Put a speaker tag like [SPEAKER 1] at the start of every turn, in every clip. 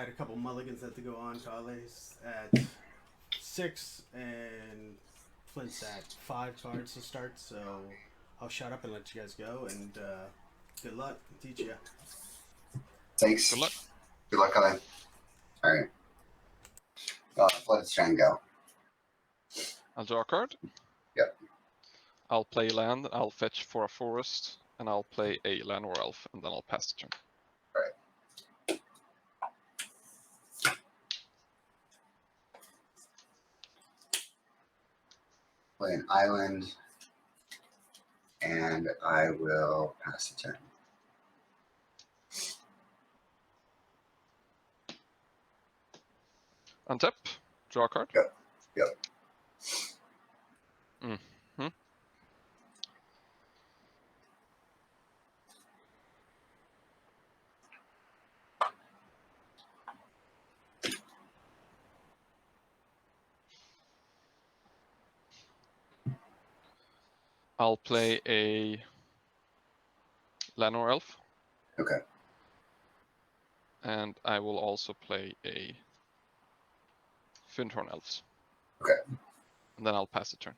[SPEAKER 1] had a couple mulligans that to go on. Kalle's at 6, and Flint's at 5 cards to start. So I'll shut up and let you guys go. And good luck. Teach ya.
[SPEAKER 2] Thanks.
[SPEAKER 3] Good luck.
[SPEAKER 2] Good luck, Kalle. All right. Let's try and go.
[SPEAKER 3] I'll draw a card.
[SPEAKER 2] Yep.
[SPEAKER 3] I'll play land, I'll fetch for a forest, and I'll play a land or elf, and then I'll pass the turn.
[SPEAKER 2] All right. Play an island, and I will pass the turn.
[SPEAKER 3] Untap, draw a card.
[SPEAKER 2] Yep.
[SPEAKER 3] Mm-hmm. I'll play a land or elf.
[SPEAKER 2] Okay.
[SPEAKER 3] And I will also play a Flint Elves.
[SPEAKER 2] Okay.
[SPEAKER 3] And then I'll pass the turn.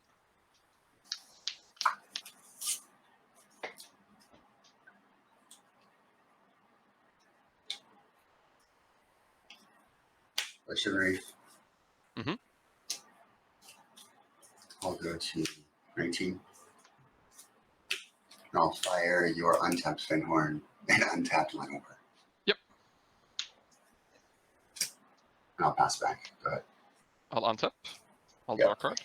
[SPEAKER 2] Chivalry.
[SPEAKER 3] Mm-hmm.
[SPEAKER 2] I'll go to 19. And I'll fire your untapped Finhorn and untapped Lenover.
[SPEAKER 3] Yep.
[SPEAKER 2] And I'll pass back. Go ahead.
[SPEAKER 3] I'll untap. I'll
[SPEAKER 2] Yep.
[SPEAKER 3] draw a card.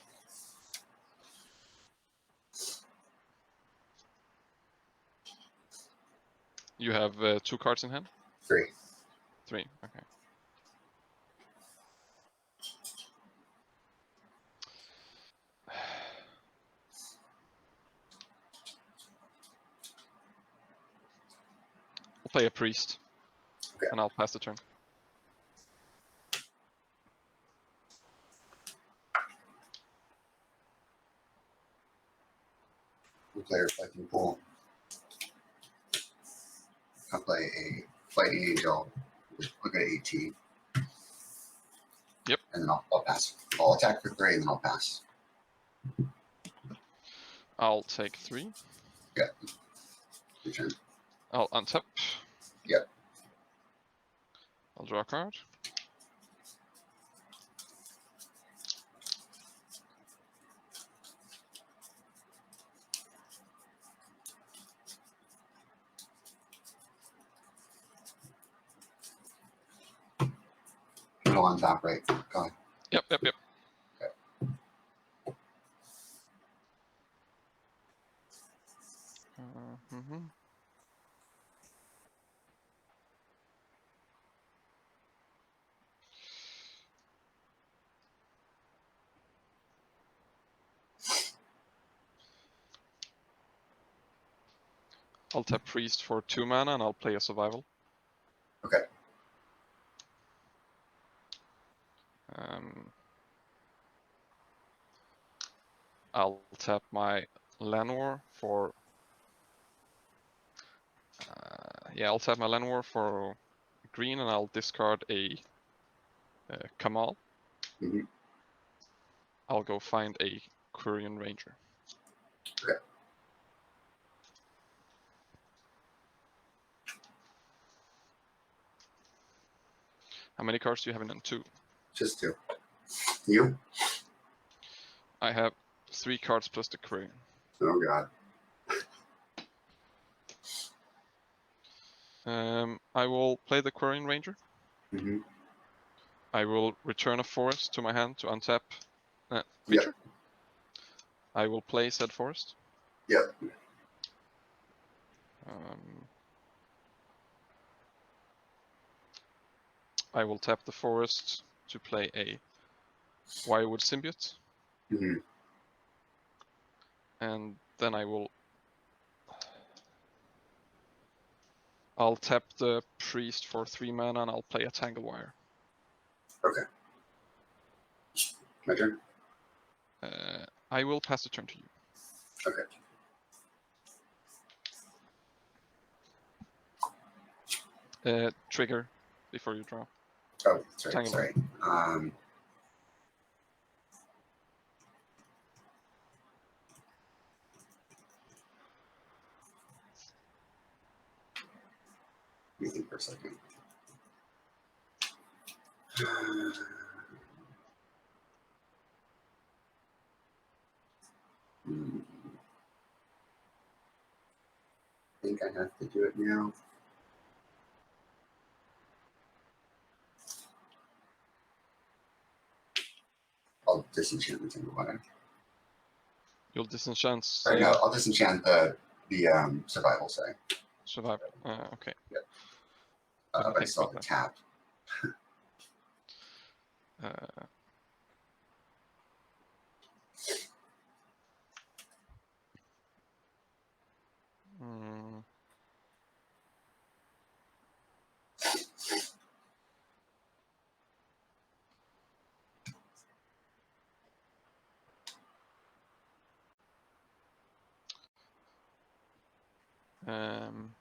[SPEAKER 3] You have 2 cards in hand?
[SPEAKER 2] 3.
[SPEAKER 3] 3, okay. I'll play a priest.
[SPEAKER 2] Okay.
[SPEAKER 3] And I'll pass the turn.
[SPEAKER 2] We'll play Reflecting Pool. I'll play a Fighting Angel. Look at 18.
[SPEAKER 3] Yep.
[SPEAKER 2] And then I'll pass. I'll attack for 3 and then I'll pass.
[SPEAKER 3] I'll take 3.
[SPEAKER 2] Yeah. Your turn.
[SPEAKER 3] I'll untap.
[SPEAKER 2] Yep.
[SPEAKER 3] I'll draw a card.
[SPEAKER 2] Middle on top, right? Go ahead.
[SPEAKER 3] Yep.
[SPEAKER 2] Okay.
[SPEAKER 3] Mm-hmm. I'll tap priest for 2 mana and I'll play a survival.
[SPEAKER 2] Okay.
[SPEAKER 3] I'll tap my Lanor for I'll tap my Lanor for green and I'll discard a Kamal.
[SPEAKER 2] Mm-hmm.
[SPEAKER 3] I'll go find a Quirion Ranger.
[SPEAKER 2] Okay.
[SPEAKER 3] How many cards do you have in hand? 2.
[SPEAKER 2] Just 2. You?
[SPEAKER 3] I have 3 cards plus the Quirion.
[SPEAKER 2] Oh god.
[SPEAKER 3] I will play the Quirion Ranger.
[SPEAKER 2] Mm-hmm.
[SPEAKER 3] I will return a forest to my hand to untap creature.
[SPEAKER 2] Yep.
[SPEAKER 3] I will play said forest.
[SPEAKER 2] Yep.
[SPEAKER 3] I will tap the forest to play a Wirewood Symbiote.
[SPEAKER 2] Mm-hmm.
[SPEAKER 3] And then I'll tap the priest for 3 mana and I'll play a Tangle Wire.
[SPEAKER 2] Okay. My turn?
[SPEAKER 3] I will pass the turn to you.
[SPEAKER 2] Okay.
[SPEAKER 3] Trigger before you draw.
[SPEAKER 2] Oh, sorry,
[SPEAKER 3] Tangle.
[SPEAKER 2] sorry. Let me think for a second. I think I have to do it now. I'll disenchant the Tingle Water.
[SPEAKER 3] You'll disenchant.
[SPEAKER 2] Or no, I'll disenchant the survival, sorry.
[SPEAKER 3] Survive. Okay.
[SPEAKER 2] But I still have to tap.
[SPEAKER 3] Mm, um,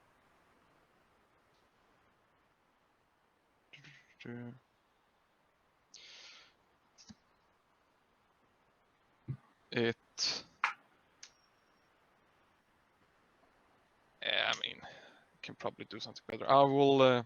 [SPEAKER 3] it. Yeah, I mean, can probably do something better. I will.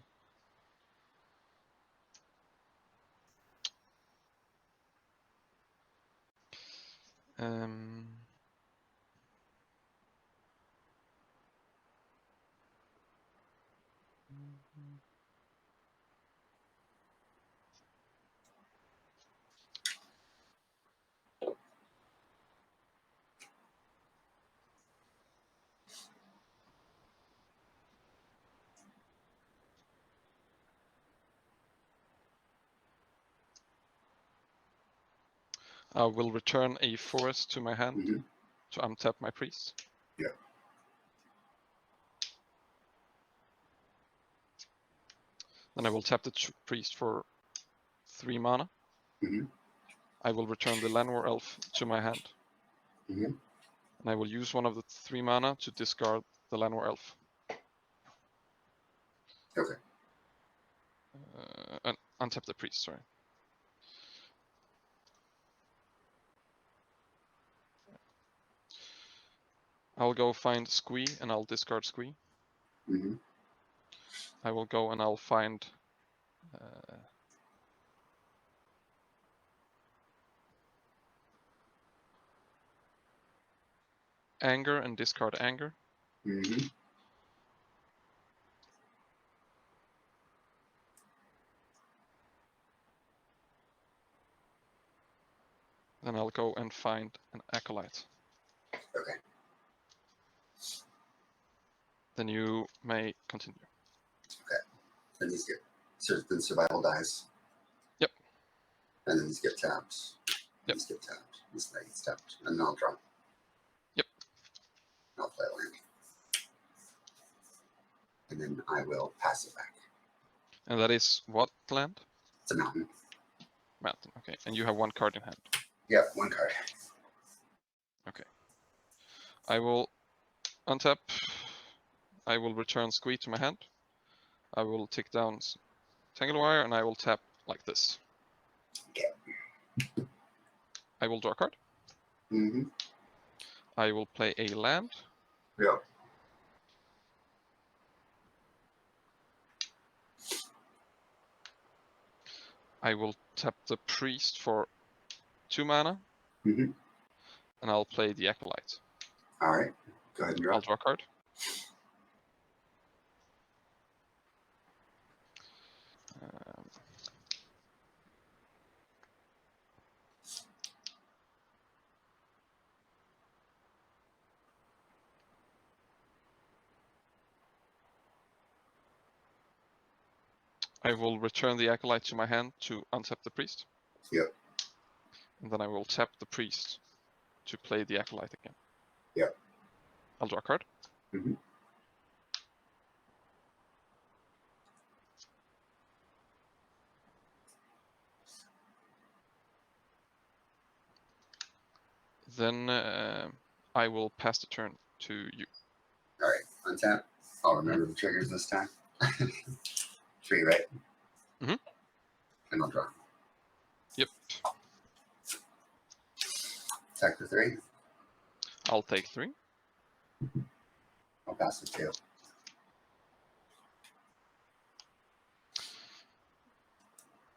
[SPEAKER 3] I will return a forest to my hand to untap my priest.
[SPEAKER 2] Yeah.
[SPEAKER 3] Then I will tap the priest for 3 mana. I will return the Llanowar Elf to my hand. And I will use one of the 3 mana to discard the Llanowar Elf.
[SPEAKER 2] Okay.
[SPEAKER 3] And untap the priest, sorry. I'll go find Squee and I'll discard Squee. I will go and I'll find Anger and discard Anger. Then I'll go and find an Acolyte.
[SPEAKER 2] Okay.
[SPEAKER 3] Then you may continue.
[SPEAKER 2] Okay. Then these get then survival dies.
[SPEAKER 3] Yep.
[SPEAKER 2] And then these get tapped.
[SPEAKER 3] Yep.
[SPEAKER 2] These get tapped. This guy gets tapped. And then I'll draw.
[SPEAKER 3] Yep.
[SPEAKER 2] I'll play a land. And then I will pass it back.
[SPEAKER 3] And that is what land?
[SPEAKER 2] It's a mountain.
[SPEAKER 3] Mountain, okay. And you have 1 card in hand.
[SPEAKER 2] Yeah, 1 card.
[SPEAKER 3] Okay. I will untap. I will return Squee to my hand. I will take down Tangle Wire and I will tap like this.
[SPEAKER 2] Okay.
[SPEAKER 3] I will draw a card. I will play a land.
[SPEAKER 2] Yeah.
[SPEAKER 3] I will tap the priest for 2 mana.
[SPEAKER 2] And
[SPEAKER 3] I'll play the Acolyte.
[SPEAKER 2] Alright. Go ahead and draw.
[SPEAKER 3] I'll draw a card. I will return the Acolyte to my hand to untap the priest.
[SPEAKER 2] Yep.
[SPEAKER 3] And then I will tap the priest to play the Acolyte again.
[SPEAKER 2] Yep.
[SPEAKER 3] I'll draw a card. Then I will pass the turn to you.
[SPEAKER 2] Alright, untap. I'll remember the triggers this time. 3, right? Attack for 3.
[SPEAKER 3] I'll take 3.
[SPEAKER 2] I'll pass for 2.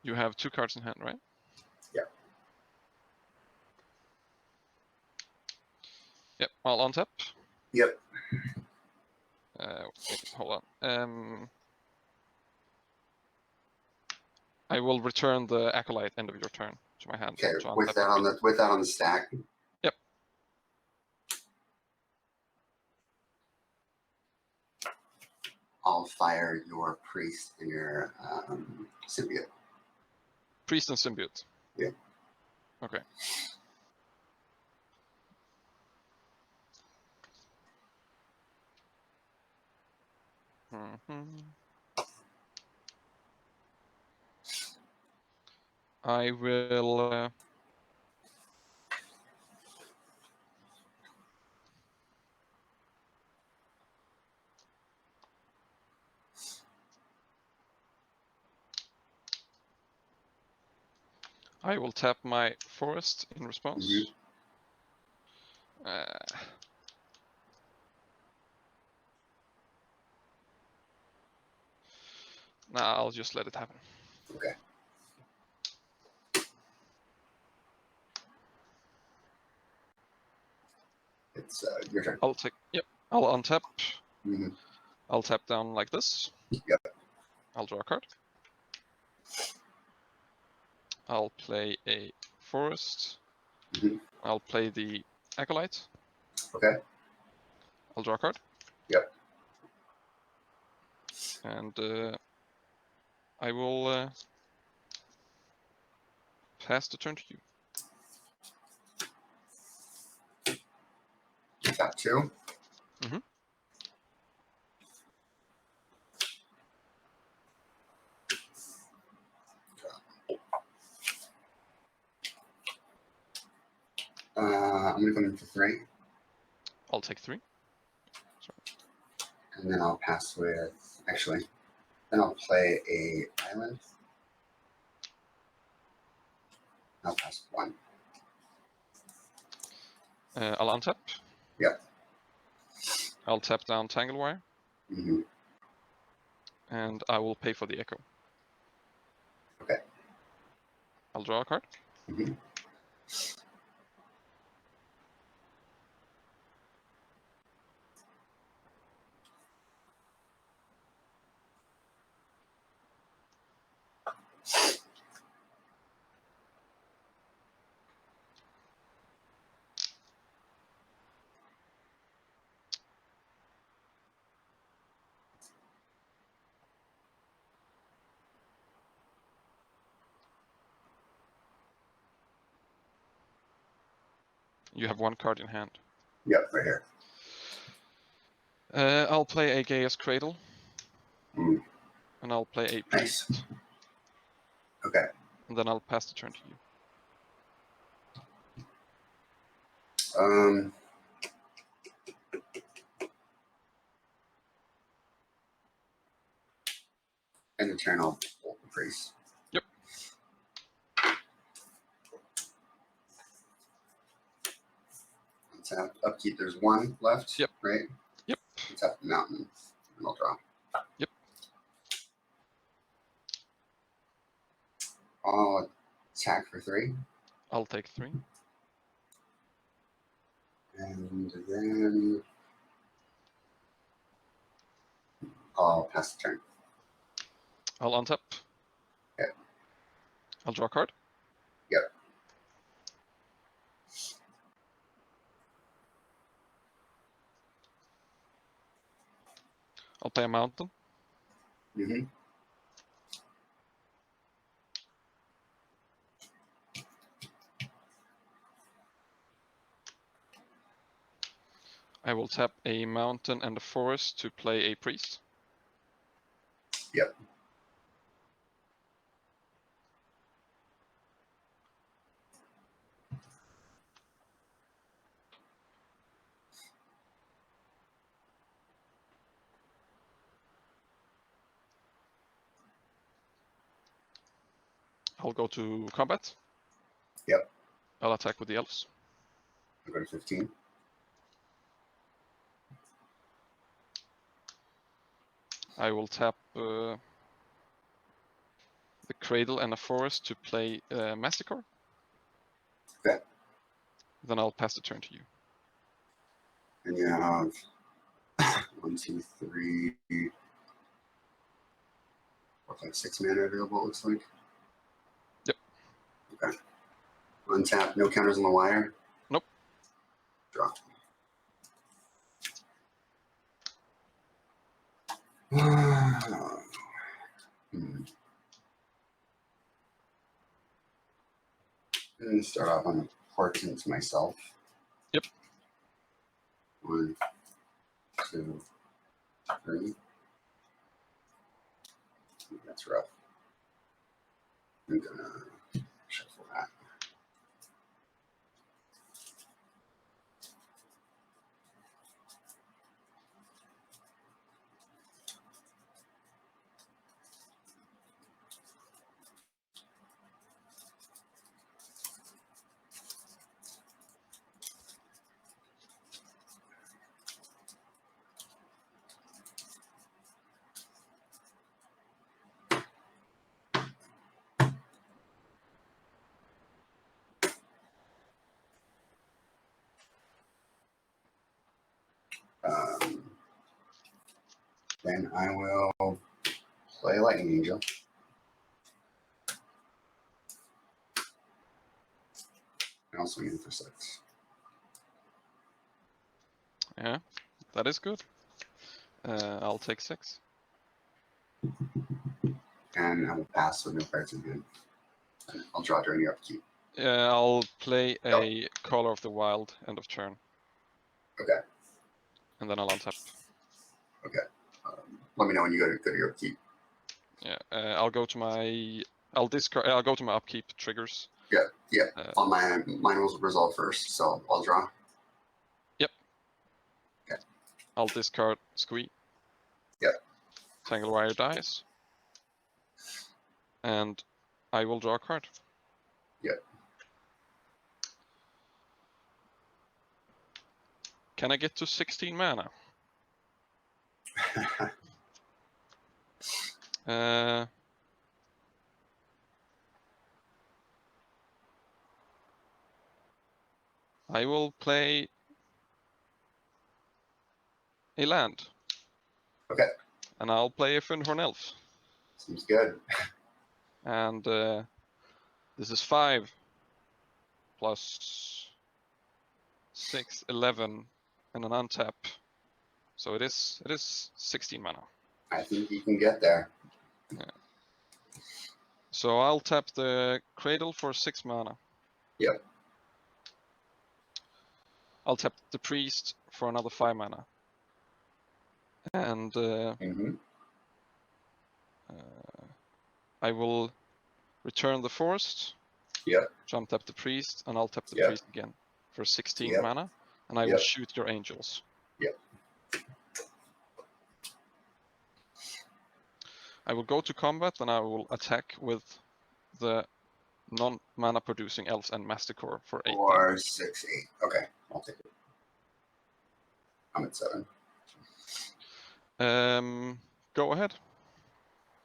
[SPEAKER 3] You have 2 cards in hand, right?
[SPEAKER 2] Yep.
[SPEAKER 3] Yep, I'll untap.
[SPEAKER 2] Yep.
[SPEAKER 3] Wait, hold on. I will return the Acolyte end of your turn to my hand.
[SPEAKER 2] Okay,
[SPEAKER 3] So
[SPEAKER 2] with that on the stack.
[SPEAKER 3] Yep.
[SPEAKER 2] I'll fire your priest and your symbiote.
[SPEAKER 3] Priest and symbiote.
[SPEAKER 2] Yeah.
[SPEAKER 3] Okay. I will. I will tap my forest in response. Nah, I'll just let it happen.
[SPEAKER 2] Okay. It's your turn.
[SPEAKER 3] I'll take. Yep. I'll untap.
[SPEAKER 2] Mm-hmm.
[SPEAKER 3] I'll tap down like this.
[SPEAKER 2] Yep.
[SPEAKER 3] I'll draw a card. I'll play a forest.
[SPEAKER 2] Mm-hmm.
[SPEAKER 3] I'll play the Acolyte.
[SPEAKER 2] Okay.
[SPEAKER 3] I'll draw a card.
[SPEAKER 2] Yep.
[SPEAKER 3] And I will pass the turn to you.
[SPEAKER 2] Tap 2.
[SPEAKER 3] Mm-hmm.
[SPEAKER 2] I'm going to come in for 3.
[SPEAKER 3] I'll take 3.
[SPEAKER 2] And then I'll pass with, actually, then I'll play a island. I'll pass with 1.
[SPEAKER 3] I'll untap.
[SPEAKER 2] Yep.
[SPEAKER 3] I'll tap down Tanglewire.
[SPEAKER 2] Mm-hmm.
[SPEAKER 3] And I will pay for the Echo.
[SPEAKER 2] Okay.
[SPEAKER 3] I'll draw a card.
[SPEAKER 2] Mm-hmm.
[SPEAKER 3] You have 1 card in hand.
[SPEAKER 2] Yep, right here.
[SPEAKER 3] I'll play a Gaia's Cradle.
[SPEAKER 2] Mm.
[SPEAKER 3] And I'll play a
[SPEAKER 2] Nice.
[SPEAKER 3] Priest.
[SPEAKER 2] Okay.
[SPEAKER 3] And then I'll pass the turn to you.
[SPEAKER 2] And the turn I'll bolt the priest.
[SPEAKER 3] Yep.
[SPEAKER 2] Tap upkeep. There's 1 left.
[SPEAKER 3] Yep.
[SPEAKER 2] Right.
[SPEAKER 3] Yep.
[SPEAKER 2] Tap the mountain, and I'll draw.
[SPEAKER 3] Yep.
[SPEAKER 2] I'll attack for 3.
[SPEAKER 3] I'll take 3.
[SPEAKER 2] And then I'll pass the turn.
[SPEAKER 3] I'll untap.
[SPEAKER 2] Okay.
[SPEAKER 3] I'll draw a card.
[SPEAKER 2] Yep.
[SPEAKER 3] I'll play a mountain.
[SPEAKER 2] Mm-hmm.
[SPEAKER 3] I will tap a mountain and a forest to play a priest.
[SPEAKER 2] Yep.
[SPEAKER 3] I'll go to combat.
[SPEAKER 2] Yep.
[SPEAKER 3] I'll attack with the Elves.
[SPEAKER 2] I'll go to 15.
[SPEAKER 3] I will tap the Cradle and a Forest to play Massacre.
[SPEAKER 2] Okay.
[SPEAKER 3] Then I'll pass the turn to you.
[SPEAKER 2] And you have 1, 2, 3, 4, 5, 6 mana available, it looks like.
[SPEAKER 3] Yep.
[SPEAKER 2] Okay. Untap, no counters on the wire?
[SPEAKER 3] Nope.
[SPEAKER 2] Draw. I'm going to start off on the portents myself.
[SPEAKER 3] Yep.
[SPEAKER 2] 1, 2, 3. That's rough. I'm gonna shuffle that. Then I will play Lightning Angel. And I'll swing in for 6.
[SPEAKER 3] Yeah, that is good. I'll take 6.
[SPEAKER 2] And I will pass with no cards in hand. And I'll draw during your upkeep.
[SPEAKER 3] I'll play a Caller of the Wild end of turn.
[SPEAKER 2] Okay.
[SPEAKER 3] And then I'll untap.
[SPEAKER 2] Okay. Let me know when you go to your upkeep.
[SPEAKER 3] Yeah, I'll go to my. I'll discard. I'll go to my upkeep triggers.
[SPEAKER 2] Yeah, yeah. On mine will resolve first, so I'll draw.
[SPEAKER 3] Yep.
[SPEAKER 2] Okay.
[SPEAKER 3] I'll discard Squee.
[SPEAKER 2] Yep.
[SPEAKER 3] Tangle Wire dies. And I will draw a card.
[SPEAKER 2] Yep.
[SPEAKER 3] Can I get to 16 mana? I will play a land.
[SPEAKER 2] Okay.
[SPEAKER 3] And I'll play a Fyndhorn Elf.
[SPEAKER 2] Seems good.
[SPEAKER 3] And this is 5 plus 6, 11, and an untap. So it is 16 mana.
[SPEAKER 2] I think you can get there.
[SPEAKER 3] Yeah. So I'll tap the Cradle for 6 mana.
[SPEAKER 2] Yep.
[SPEAKER 3] I'll tap the Priest for another 5 mana. And I will return the Forest.
[SPEAKER 2] Yep.
[SPEAKER 3] Jump tap the Priest, and I'll tap the
[SPEAKER 2] Yep.
[SPEAKER 3] Priest again for 16
[SPEAKER 2] Yep.
[SPEAKER 3] mana. And I will shoot your Angels.
[SPEAKER 2] Yep.
[SPEAKER 3] I will go to combat, and I will attack with the non-mana producing Elves and Masticore for 8.
[SPEAKER 2] 4, 6, 8. Okay, I'll take it. I'm at 7.
[SPEAKER 3] Go ahead.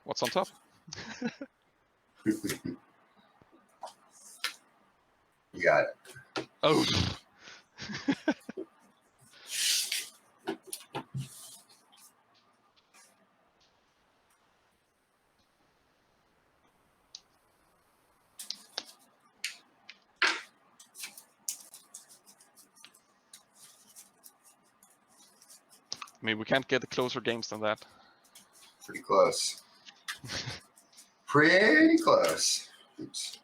[SPEAKER 3] What's on top?
[SPEAKER 2] You got it.
[SPEAKER 3] Oh. I mean, we can't get closer games than that.
[SPEAKER 2] Pretty close. Pretty close. Oops.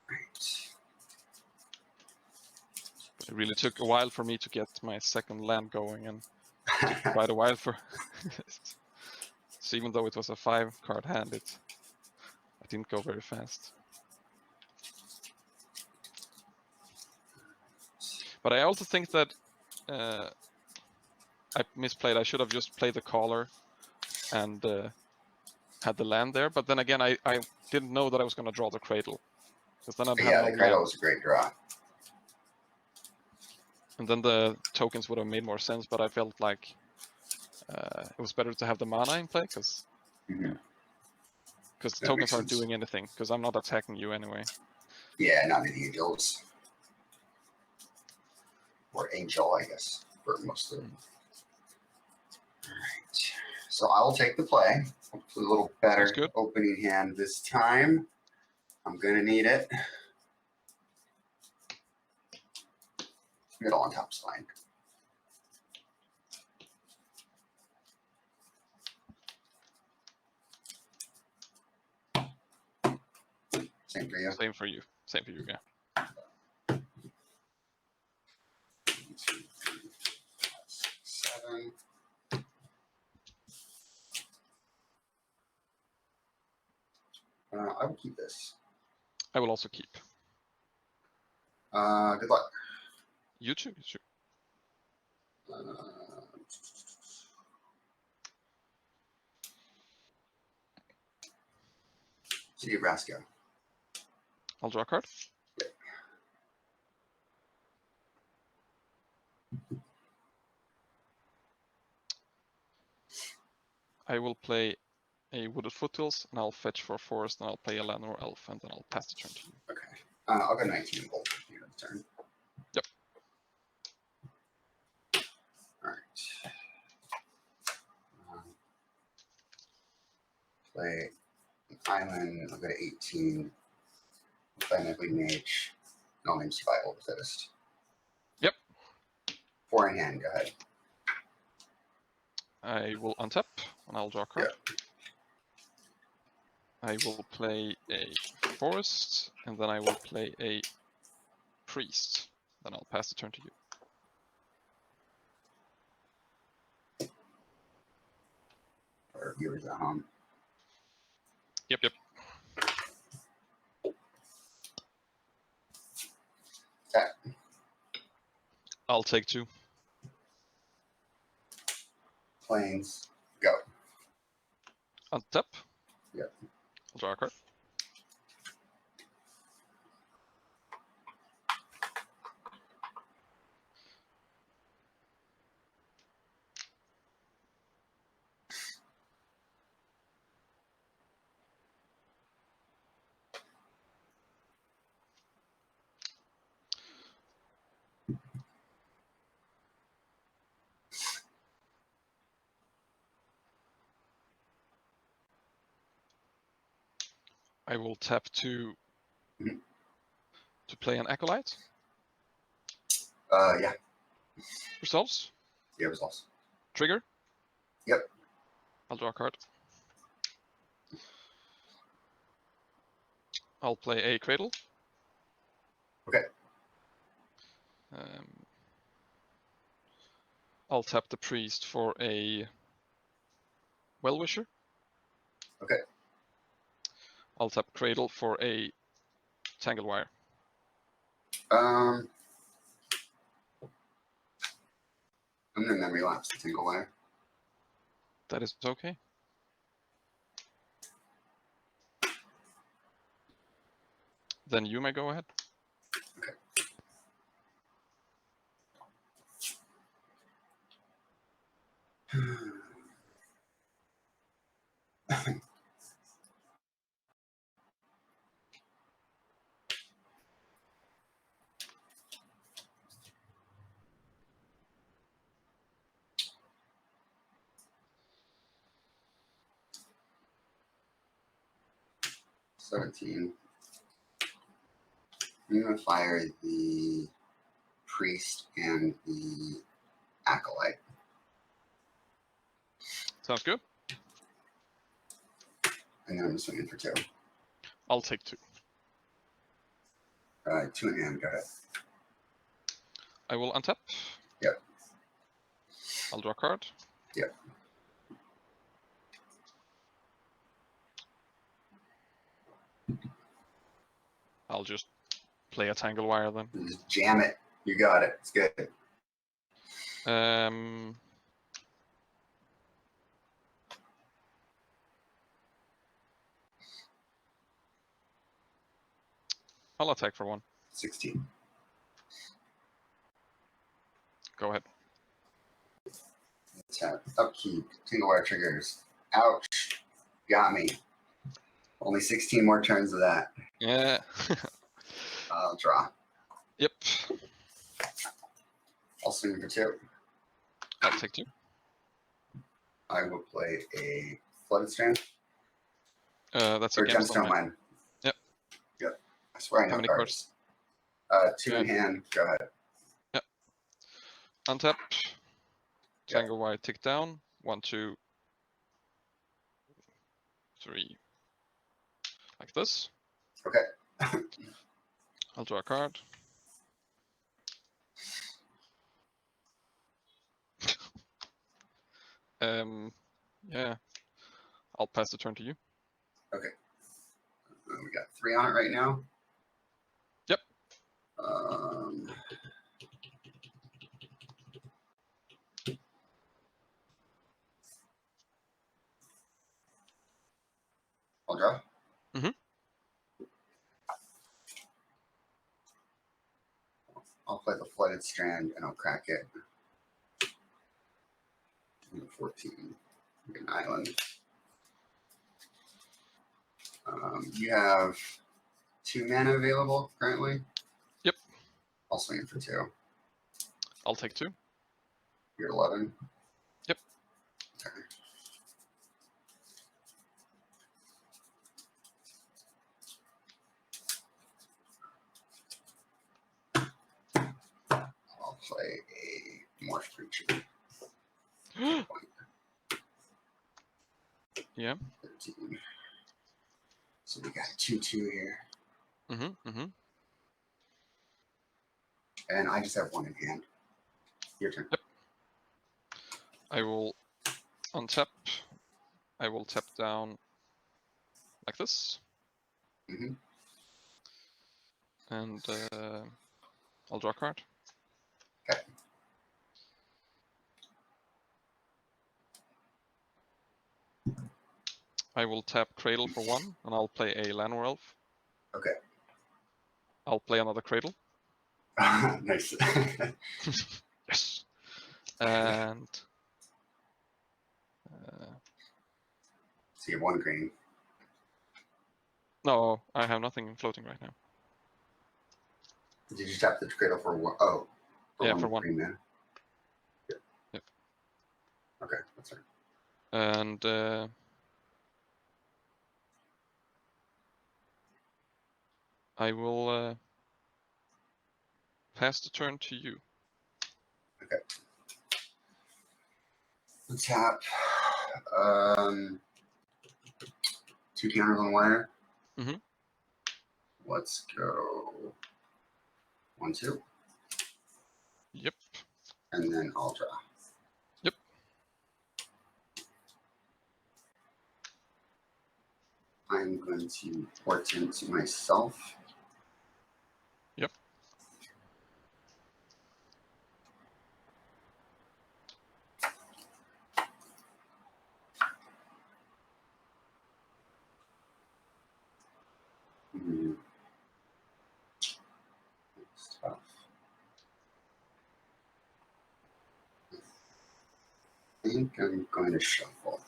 [SPEAKER 2] Right.
[SPEAKER 3] It really took a while for me to get my second land going, and quite a while for. So even though it was a 5-card hand, I didn't go very fast. But I also think that I misplayed. I should have just played the Caller and had the land there. But then again, I didn't know that I was going to draw the Cradle. Because then I'd have no
[SPEAKER 2] the Cradle
[SPEAKER 3] land.
[SPEAKER 2] was a great draw.
[SPEAKER 3] And then the tokens would have made more sense, but I felt like it was better to have the mana in play, because
[SPEAKER 2] That
[SPEAKER 3] tokens
[SPEAKER 2] makes
[SPEAKER 3] aren't
[SPEAKER 2] sense.
[SPEAKER 3] doing anything, because I'm not attacking you anyway.
[SPEAKER 2] Yeah, not the angels. Or angel, I guess, for most of them. Alright. So I'll take the play. Hopefully a little better
[SPEAKER 3] good.
[SPEAKER 2] opening hand this time. I'm gonna need it. Middle on top's fine. Same for you.
[SPEAKER 3] Same for you. Same for you, yeah.
[SPEAKER 2] 1, 2, 3, 4, 5, 6, 7. I will keep this.
[SPEAKER 3] I will also keep.
[SPEAKER 2] Good luck.
[SPEAKER 3] You too. You too.
[SPEAKER 2] City of Nebraska.
[SPEAKER 3] I'll draw a card. I will play a Wooded Foothills, and I'll fetch for Forest, and I'll play a land or Elf, and then I'll pass the turn to you.
[SPEAKER 2] Okay. I'll go 19 and gold at the end of the turn.
[SPEAKER 3] Yep.
[SPEAKER 2] All right. Play an island. I'll go to 18. Play my Bleeding Mage. No name Survival of the Fittest.
[SPEAKER 3] Yep.
[SPEAKER 2] 4 in hand. Go ahead.
[SPEAKER 3] I will untap, and I'll draw a card.
[SPEAKER 2] Yep.
[SPEAKER 3] I will play a Forest, and then I will play a Priest. Then I'll pass the turn to you.
[SPEAKER 2] Or viewers at home.
[SPEAKER 3] Yep, yep.
[SPEAKER 2] Okay.
[SPEAKER 3] I'll take 2.
[SPEAKER 2] Plains. Go.
[SPEAKER 3] Untap.
[SPEAKER 2] Yep.
[SPEAKER 3] I'll draw a card. I will tap to play an Acolyte.
[SPEAKER 2] Yeah.
[SPEAKER 3] Resolves.
[SPEAKER 2] Yeah, results.
[SPEAKER 3] Trigger.
[SPEAKER 2] Yep.
[SPEAKER 3] I'll draw a card. I'll play a Cradle.
[SPEAKER 2] Okay.
[SPEAKER 3] I'll tap the Priest for a Well-Wisher.
[SPEAKER 2] Okay.
[SPEAKER 3] I'll tap Cradle for a Tangle Wire.
[SPEAKER 2] I'm gonna memory lapse the Tangle Wire.
[SPEAKER 3] That is okay. Then you may go ahead.
[SPEAKER 2] Okay. $17. I'm gonna fire the Priest and the Acolyte.
[SPEAKER 3] Sounds good.
[SPEAKER 2] And then I'm swinging for 2.
[SPEAKER 3] I'll take 2.
[SPEAKER 2] 2 in hand. Go ahead.
[SPEAKER 3] I will untap.
[SPEAKER 2] Yep.
[SPEAKER 3] I'll draw a card.
[SPEAKER 2] Yep.
[SPEAKER 3] I'll just play a Tangle Wire then.
[SPEAKER 2] Just jam it. You got it. It's good.
[SPEAKER 3] I'll attack for 1.
[SPEAKER 2] 16.
[SPEAKER 3] Go ahead.
[SPEAKER 2] Tap, upkeep, tingle wire triggers. Ouch. Got me. Only 16 more turns of that.
[SPEAKER 3] Yeah.
[SPEAKER 2] I'll draw.
[SPEAKER 3] Yep.
[SPEAKER 2] I'll swing for 2.
[SPEAKER 3] I'll take 2.
[SPEAKER 2] I will play a Flooded Strand.
[SPEAKER 3] That's a
[SPEAKER 2] Or
[SPEAKER 3] gemstone
[SPEAKER 2] Gemstone
[SPEAKER 3] mine.
[SPEAKER 2] Mine.
[SPEAKER 3] Yep.
[SPEAKER 2] Yep. I swear I
[SPEAKER 3] How
[SPEAKER 2] know
[SPEAKER 3] many
[SPEAKER 2] cards. 2 in hand. Go ahead.
[SPEAKER 3] Yep. Untap. Tango wire tick down. 1, 2, 3. Like this.
[SPEAKER 2] Okay.
[SPEAKER 3] I'll draw a card. Yeah. I'll pass the turn to you.
[SPEAKER 2] Okay. We got 3 on it right now.
[SPEAKER 3] Yep.
[SPEAKER 2] I'll draw.
[SPEAKER 3] Mm-hmm.
[SPEAKER 2] I'll play the Flooded Strand and I'll crack it. 14. An island. You have 2 mana available currently?
[SPEAKER 3] Yep.
[SPEAKER 2] I'll swing it for 2.
[SPEAKER 3] I'll take 2.
[SPEAKER 2] You're 11.
[SPEAKER 3] Yep.
[SPEAKER 2] Okay. I'll play a morph creature.
[SPEAKER 3] Yeah.
[SPEAKER 2] 13. So we got 2/2 here.
[SPEAKER 3] Mm-hmm. Mm-hmm.
[SPEAKER 2] And I just have 1 in hand. Your turn.
[SPEAKER 3] Yep. I will untap. I will tap down like this.
[SPEAKER 2] Mm-hmm.
[SPEAKER 3] And I'll draw a card.
[SPEAKER 2] Okay.
[SPEAKER 3] I will tap Cradle for 1, and I'll play a Llanowar Elf.
[SPEAKER 2] Okay.
[SPEAKER 3] I'll play another Cradle.
[SPEAKER 2] Nice.
[SPEAKER 3] Yes. And
[SPEAKER 2] so you have 1 green.
[SPEAKER 3] no, I have nothing floating right now.
[SPEAKER 2] Did you tap the cradle for 1? Oh.
[SPEAKER 3] Yeah,
[SPEAKER 2] 1
[SPEAKER 3] for 1.
[SPEAKER 2] green mana.
[SPEAKER 3] Yep.
[SPEAKER 2] Okay, that's right.
[SPEAKER 3] And I will pass the turn to you.
[SPEAKER 2] Okay. Tap. 2 counters on wire.
[SPEAKER 3] Mm-hmm.
[SPEAKER 2] Let's go 1, 2.
[SPEAKER 3] Yep.
[SPEAKER 2] And then I'll draw.
[SPEAKER 3] Yep.
[SPEAKER 2] I'm going to portent myself.
[SPEAKER 3] Yep.
[SPEAKER 2] It's tough. I think I'm going to shuffle.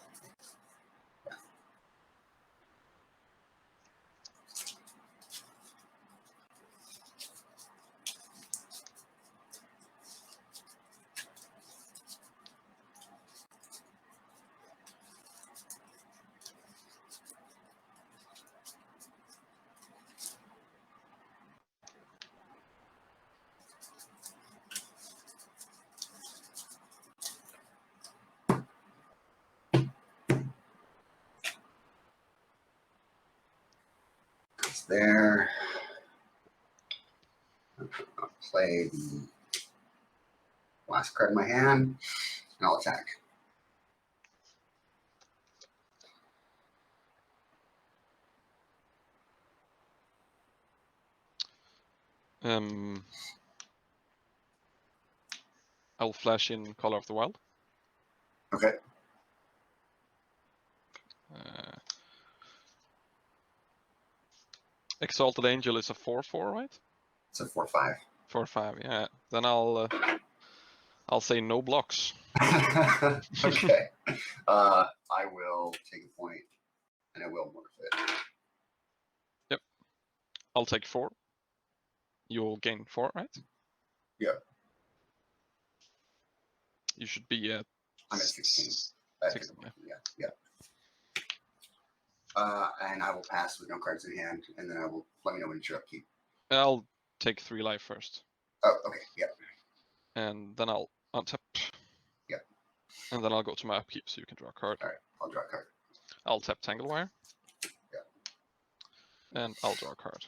[SPEAKER 2] It's there. I'll play the last card in my hand, and I'll attack.
[SPEAKER 3] I'll flash in Color of the Wild.
[SPEAKER 2] Okay.
[SPEAKER 3] Exalted Angel is a 4/4, right?
[SPEAKER 2] It's a 4/5.
[SPEAKER 3] 4/5, yeah. Then I'll I'll say no blocks.
[SPEAKER 2] Okay. I will take a point, and I will morph it.
[SPEAKER 3] Yep. I'll take 4. You'll gain 4, right?
[SPEAKER 2] Yeah.
[SPEAKER 3] You should be at...
[SPEAKER 2] I'm at 16.
[SPEAKER 3] 16,
[SPEAKER 2] yeah. And I will pass with no cards in hand, and then I will let me know when it's your upkeep.
[SPEAKER 3] I'll take 3 life first.
[SPEAKER 2] Oh, okay, yeah.
[SPEAKER 3] And then I'll untap.
[SPEAKER 2] Yeah.
[SPEAKER 3] And then I'll go to my upkeep so you can draw a card.
[SPEAKER 2] Alright, I'll draw a card.
[SPEAKER 3] I'll tap Tanglewire.
[SPEAKER 2] Yeah.
[SPEAKER 3] And I'll draw a card.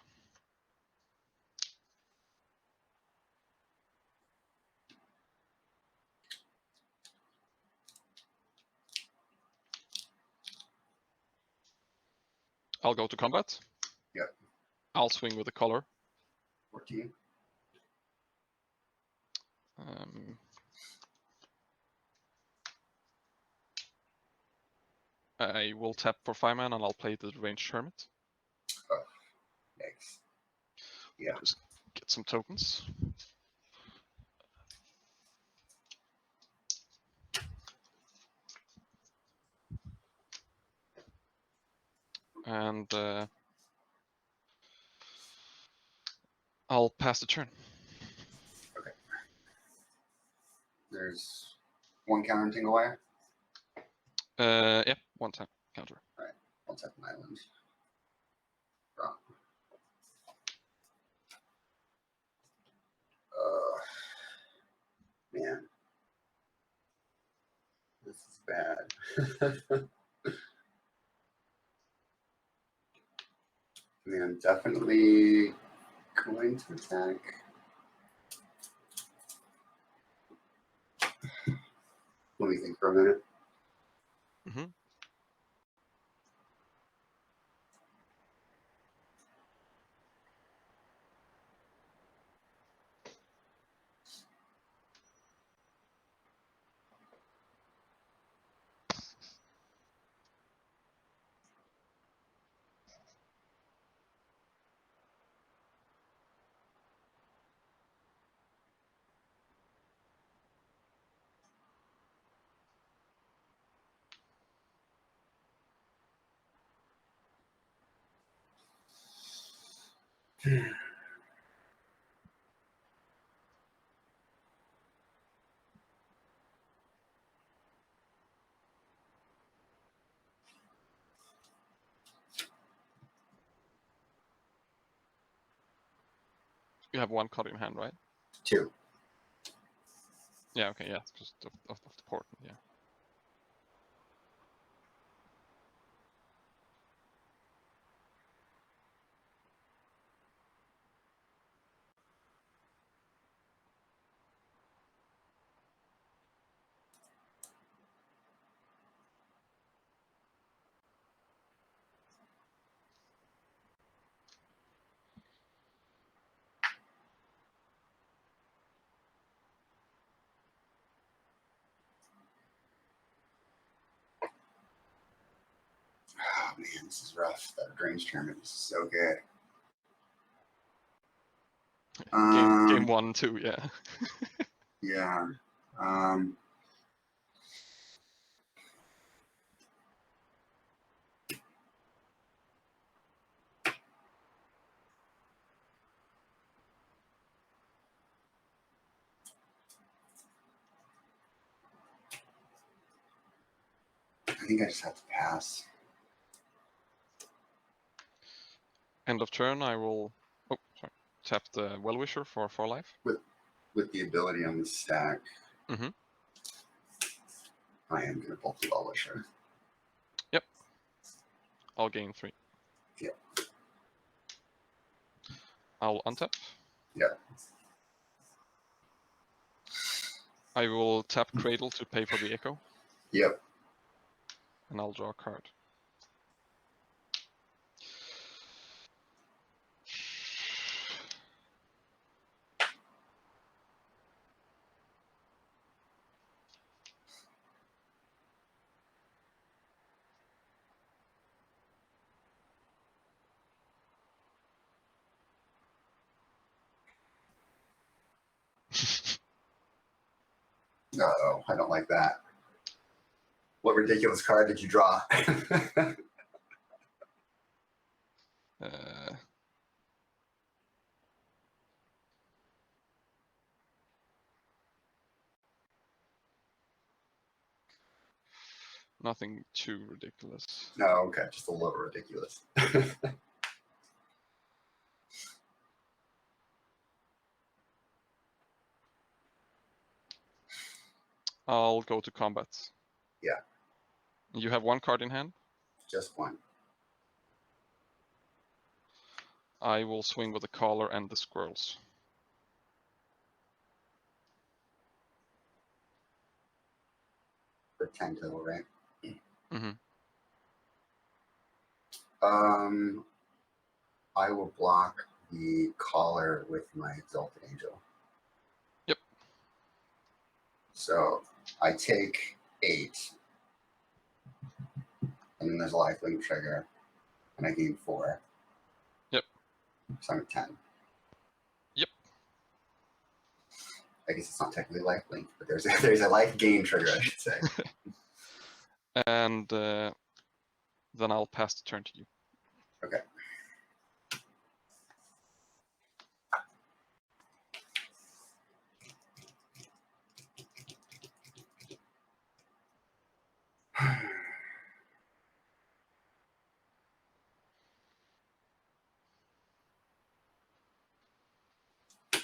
[SPEAKER 3] I'll go to combat.
[SPEAKER 2] Yep.
[SPEAKER 3] I'll swing with the Kallur.
[SPEAKER 2] 14.
[SPEAKER 3] I will tap for 5 mana and I'll play the Ranged Hermit.
[SPEAKER 2] Oh, yikes. Yeah.
[SPEAKER 3] Just get some tokens. And I'll pass the turn.
[SPEAKER 2] Okay. There's 1 counter in Tinglewire.
[SPEAKER 3] Yep, 1 time counter.
[SPEAKER 2] Alright, I'll tap an island. Wrong. Man. This is bad. I mean, I'm definitely going to attack. Let me think for a minute.
[SPEAKER 3] Mm-hmm. You have 1 card in hand, right?
[SPEAKER 2] 2.
[SPEAKER 3] Yeah, okay, yeah, just of the port, yeah.
[SPEAKER 2] Oh man, this is rough. That range tournament is so good.
[SPEAKER 3] Game 1, 2, yeah.
[SPEAKER 2] Yeah. I think I just have to pass.
[SPEAKER 3] End of turn, I will tap the Well-Wisher for 4 life.
[SPEAKER 2] With the ability on the stack,
[SPEAKER 3] Mm-hmm.
[SPEAKER 2] I am going to bolt the Well-Wisher.
[SPEAKER 3] Yep. I'll gain 3.
[SPEAKER 2] Yep.
[SPEAKER 3] I'll untap.
[SPEAKER 2] Yep.
[SPEAKER 3] I will tap Cradle to pay for the Echo.
[SPEAKER 2] Yep.
[SPEAKER 3] And I'll draw a card.
[SPEAKER 2] Uh-oh, I don't like that. What ridiculous card did you draw?
[SPEAKER 3] Nothing too ridiculous.
[SPEAKER 2] No, okay, just a little ridiculous.
[SPEAKER 3] I'll go to combat.
[SPEAKER 2] Yeah.
[SPEAKER 3] You have one card in hand?
[SPEAKER 2] Just one.
[SPEAKER 3] I will swing with the Kallur and the squirrels.
[SPEAKER 2] For 10 total, right?
[SPEAKER 3] Mm-hmm.
[SPEAKER 2] I will block the Kallur with my Exalted Angel.
[SPEAKER 3] Yep.
[SPEAKER 2] So I take 8. And then there's a lifelink trigger. And I gain 4.
[SPEAKER 3] Yep.
[SPEAKER 2] So I'm at 10.
[SPEAKER 3] Yep.
[SPEAKER 2] I guess it's not technically lifelink, but there's a life gain trigger, I should say.
[SPEAKER 3] And then I'll pass the turn to you.
[SPEAKER 2] Okay.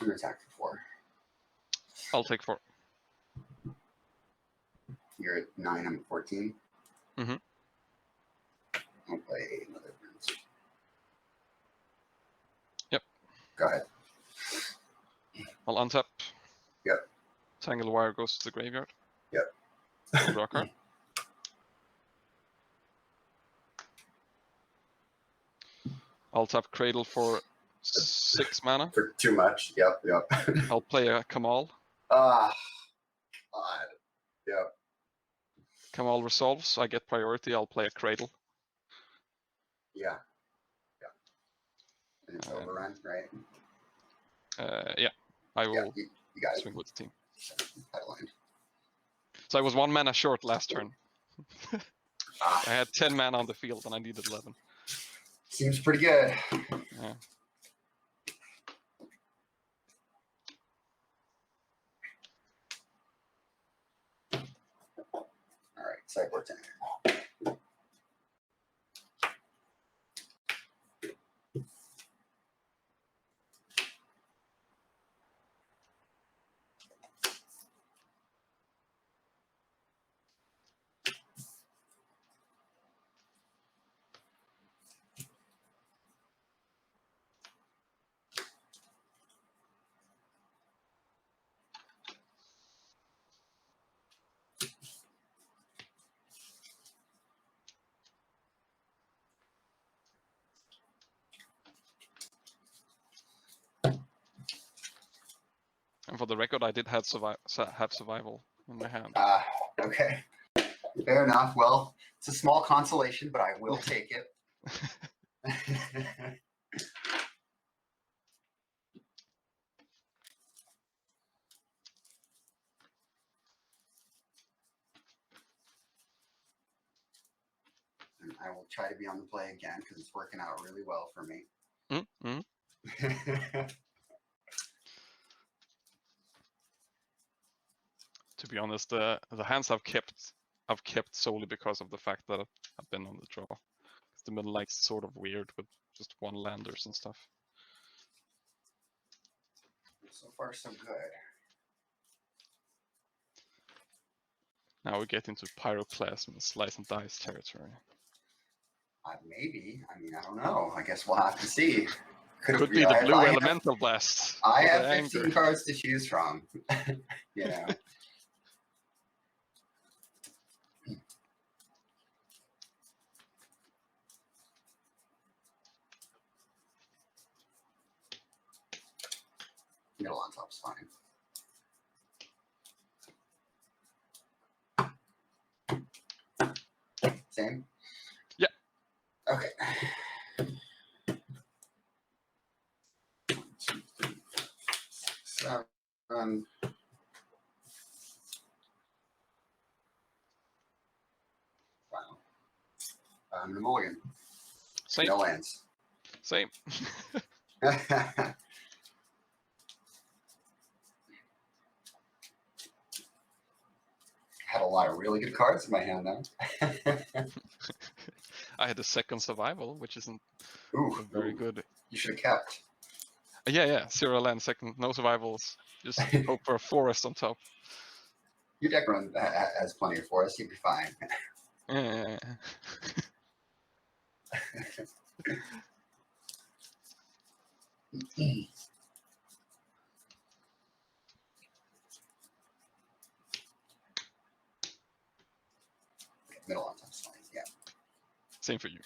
[SPEAKER 2] I'm gonna attack for 4.
[SPEAKER 3] I'll take 4.
[SPEAKER 2] You're at 9, I'm at 14.
[SPEAKER 3] Mm-hmm.
[SPEAKER 2] I'll play another Prince.
[SPEAKER 3] Yep.
[SPEAKER 2] Go ahead.
[SPEAKER 3] I'll untap.
[SPEAKER 2] Yep.
[SPEAKER 3] Tangle Wire goes to the graveyard.
[SPEAKER 2] Yep.
[SPEAKER 3] I'll draw a card. I'll tap Cradle for 6 mana.
[SPEAKER 2] For too much. Yep.
[SPEAKER 3] I'll play a Kamal.
[SPEAKER 2] Ah, God. Yep.
[SPEAKER 3] Kamal resolves. I get priority. I'll play a Cradle.
[SPEAKER 2] Yeah. And it's overrun, right?
[SPEAKER 3] Yeah. I will
[SPEAKER 2] you got it.
[SPEAKER 3] swing with the team.
[SPEAKER 2] Headline.
[SPEAKER 3] So I was 1 mana short last turn. I had 10 mana on the field and I needed 11.
[SPEAKER 2] Seems pretty good.
[SPEAKER 3] Yeah.
[SPEAKER 2] All right, sideboard 10.
[SPEAKER 3] And for the record, I did have survival in my hand.
[SPEAKER 2] Okay. Fair enough. Well, it's a small consolation, but I will take it. And I will try to be on the play again because it's working out really well for me.
[SPEAKER 3] Mm-hmm. To be honest, the hands I've kept solely because of the fact that I've been on the draw. The middle like's sort of weird with just 1 landers and stuff.
[SPEAKER 2] So far, so good.
[SPEAKER 3] Now we get into Pyroclasm and Slice and Dice territory.
[SPEAKER 2] Maybe. I mean, I don't know. I guess we'll have to see.
[SPEAKER 3] Could be the blue elemental blast.
[SPEAKER 2] I have 15 cards to choose from. You know. Middle on top's fine. Same?
[SPEAKER 3] Yeah.
[SPEAKER 2] Okay. 1, 2, 3, 4, 5, 6, 7. I'm gonna mulligan.
[SPEAKER 3] Same.
[SPEAKER 2] No lands.
[SPEAKER 3] Same.
[SPEAKER 2] Had a lot of really good cards in my hand though.
[SPEAKER 3] I had a second survival, which isn't very good.
[SPEAKER 2] You should have kept.
[SPEAKER 3] Yeah. 0 land, second, no survivals. Just hope for a forest on top.
[SPEAKER 2] Your deck run has plenty of forest. You'd be fine.
[SPEAKER 3] Yeah.
[SPEAKER 2] Middle on time's fine. Yeah.
[SPEAKER 3] Same for you.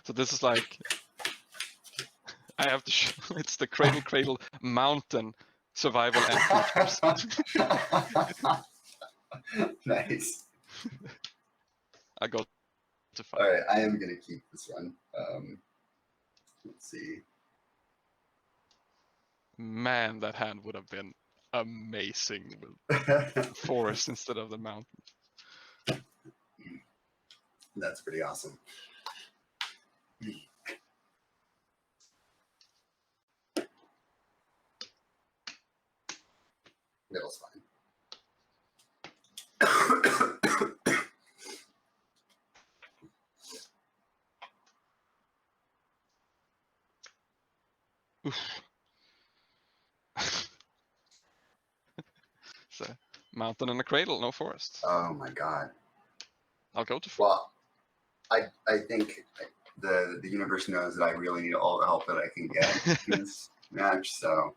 [SPEAKER 3] So this is like, I have to show, it's the Cradle Mountain survival and creatures.
[SPEAKER 2] Nice.
[SPEAKER 3] I go to 5.
[SPEAKER 2] All right, I am gonna keep this one. Let's see.
[SPEAKER 3] Man, that hand would have been amazing with forest instead of the mountain.
[SPEAKER 2] That's pretty awesome. Middle's fine.
[SPEAKER 3] So, mountain and a cradle, no forest.
[SPEAKER 2] Oh my god.
[SPEAKER 3] I'll go to 4.
[SPEAKER 2] Well, I think the universe knows that I really need all the help that I can get in this match. So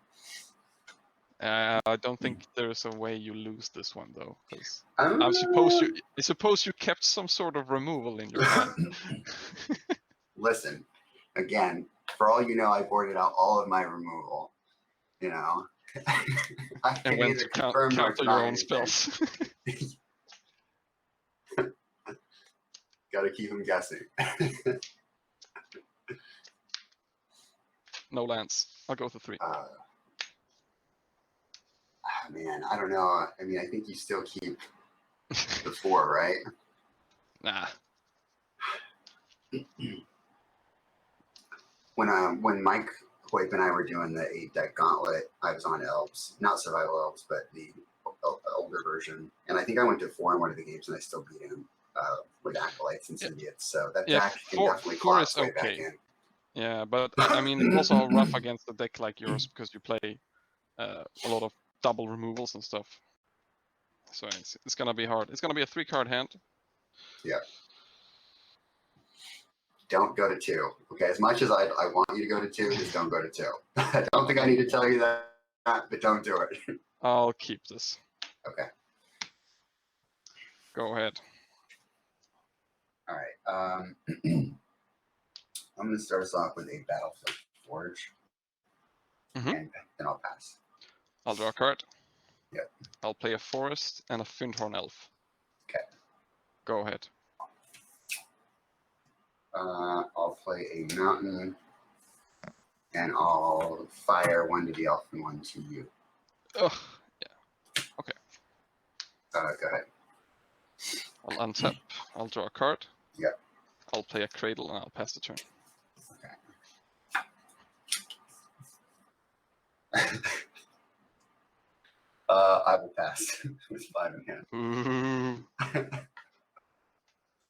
[SPEAKER 3] I don't think there's a way you lose this one though, because
[SPEAKER 2] I
[SPEAKER 3] suppose you kept some sort of removal in your hand.
[SPEAKER 2] Listen, again, for all you know, I boarded out all of my removal. You know, I
[SPEAKER 3] And went to counter your own spells.
[SPEAKER 2] Gotta keep him guessing.
[SPEAKER 3] No lands. I'll go to 3.
[SPEAKER 2] Man, I don't know. I mean, I think you still keep the 4, right?
[SPEAKER 3] Nah.
[SPEAKER 2] When Mike Hoyp and I were doing the 8-deck gauntlet, I was on Elves, not Survival Elves, but the older version. And I think I went to 4 in one of the games, and I still beat him with Acolytes and Symbiotes. So that deck can definitely claw its way back in.
[SPEAKER 3] Yeah, but I mean, it's also rough against a deck like yours because you play a lot of double removals and stuff. So it's gonna be hard. It's gonna be a 3-card hand.
[SPEAKER 2] Yeah. Don't go to 2. Okay, as much as I want you to go to 2, just don't go to 2. I don't think I need to tell you that, but don't do it.
[SPEAKER 3] I'll keep this.
[SPEAKER 2] Okay.
[SPEAKER 3] Go ahead.
[SPEAKER 2] All right. I'm going to start us off with a Battlefield Forge, and then I'll pass.
[SPEAKER 3] I'll draw a card.
[SPEAKER 2] Yep.
[SPEAKER 3] I'll play a forest and a Fyndhorn Elf.
[SPEAKER 2] Okay.
[SPEAKER 3] Go ahead.
[SPEAKER 2] I'll play a mountain, and I'll fire 1 to the elf and 1 to you.
[SPEAKER 3] Ugh. Yeah. Okay.
[SPEAKER 2] Go ahead.
[SPEAKER 3] I'll untap. I'll draw a card.
[SPEAKER 2] Yep.
[SPEAKER 3] I'll play a cradle and I'll pass the turn.
[SPEAKER 2] Okay. I will pass with 5 in hand.
[SPEAKER 3] Ooh.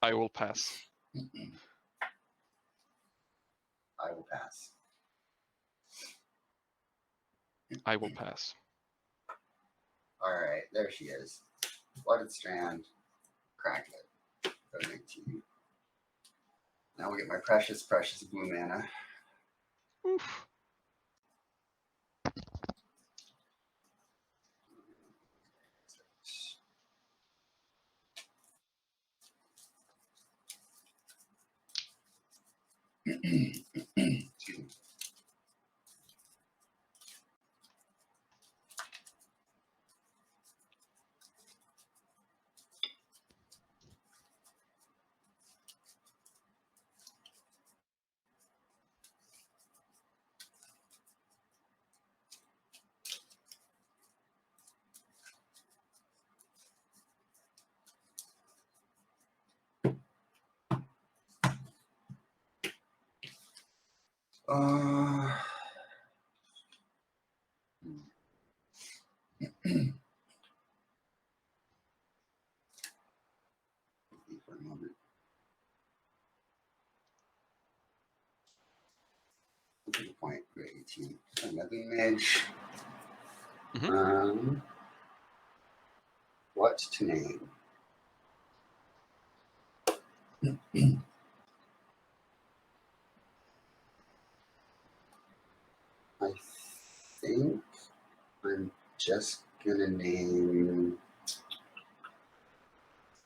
[SPEAKER 3] I will pass.
[SPEAKER 2] I will pass.
[SPEAKER 3] I will pass.
[SPEAKER 2] All right, there she is. Flooded Strand. Crack it. Go 19. Now we'll get my precious blue mana.
[SPEAKER 3] Oof.
[SPEAKER 2] Excuse me. For a moment. Good point. Great 18. Another image. What to name? I think I'm just gonna name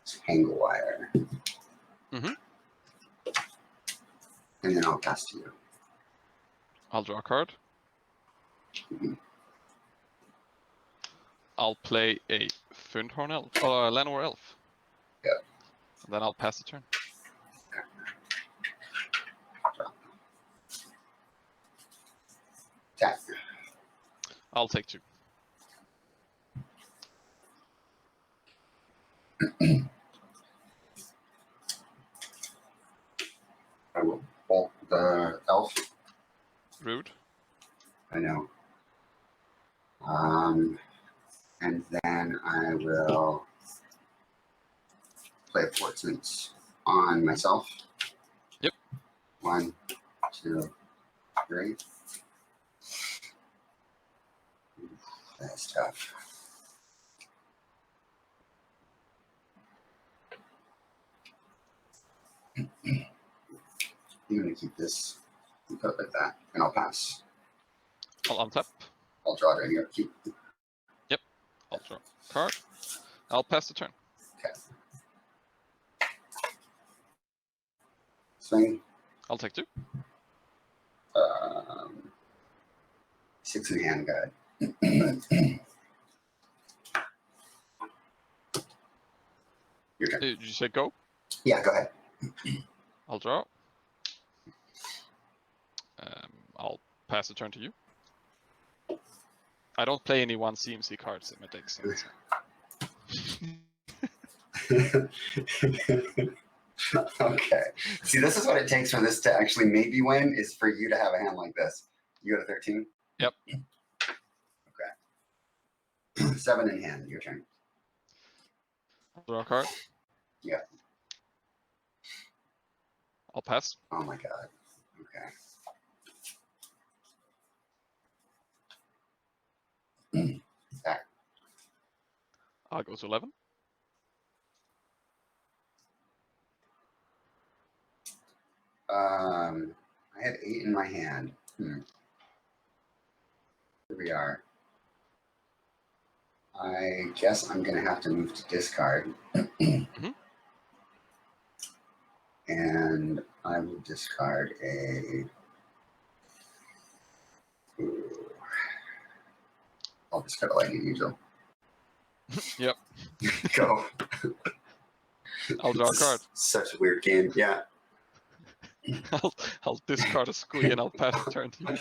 [SPEAKER 2] Tanglewire. And then I'll pass to you.
[SPEAKER 3] I'll draw a card. I'll play a Fyndhorn Elf, or a Llanowar Elf.
[SPEAKER 2] Yeah.
[SPEAKER 3] And then I'll pass the turn.
[SPEAKER 2] Tap.
[SPEAKER 3] I'll take 2.
[SPEAKER 2] I will bolt the elf.
[SPEAKER 3] Rude.
[SPEAKER 2] I know. And then I will play Portents on myself.
[SPEAKER 3] Yep.
[SPEAKER 2] 1, 2, 3. That's tough. I'm gonna keep this and put it like that, and I'll pass.
[SPEAKER 3] I'll untap.
[SPEAKER 2] I'll draw it right here. Keep.
[SPEAKER 3] Yep. I'll draw a card. I'll pass the turn.
[SPEAKER 2] Okay. Swing.
[SPEAKER 3] I'll take 2.
[SPEAKER 2] 6 in hand, guy. Your turn.
[SPEAKER 3] Did you say go?
[SPEAKER 2] Yeah, go ahead.
[SPEAKER 3] I'll draw. I'll pass the turn to you. I don't play any 1 CMC cards in my deck.
[SPEAKER 2] Okay. See, this is what it takes for this to actually maybe win, is for you to have a hand like this. You go to 13?
[SPEAKER 3] Yep.
[SPEAKER 2] Okay. 7 in hand. Your turn.
[SPEAKER 3] I'll draw a card.
[SPEAKER 2] Yeah.
[SPEAKER 3] I'll pass.
[SPEAKER 2] Oh my god. Okay. Back.
[SPEAKER 3] I'll go to 11.
[SPEAKER 2] I had 8 in my hand. Here we are. I guess I'm gonna have to move to discard. And I will discard a. Ooh. I'll discard a lightning angel.
[SPEAKER 3] Yep.
[SPEAKER 2] Go.
[SPEAKER 3] I'll draw a card.
[SPEAKER 2] Such a weird game. Yeah.
[SPEAKER 3] I'll discard a squee and I'll pass the turn to you.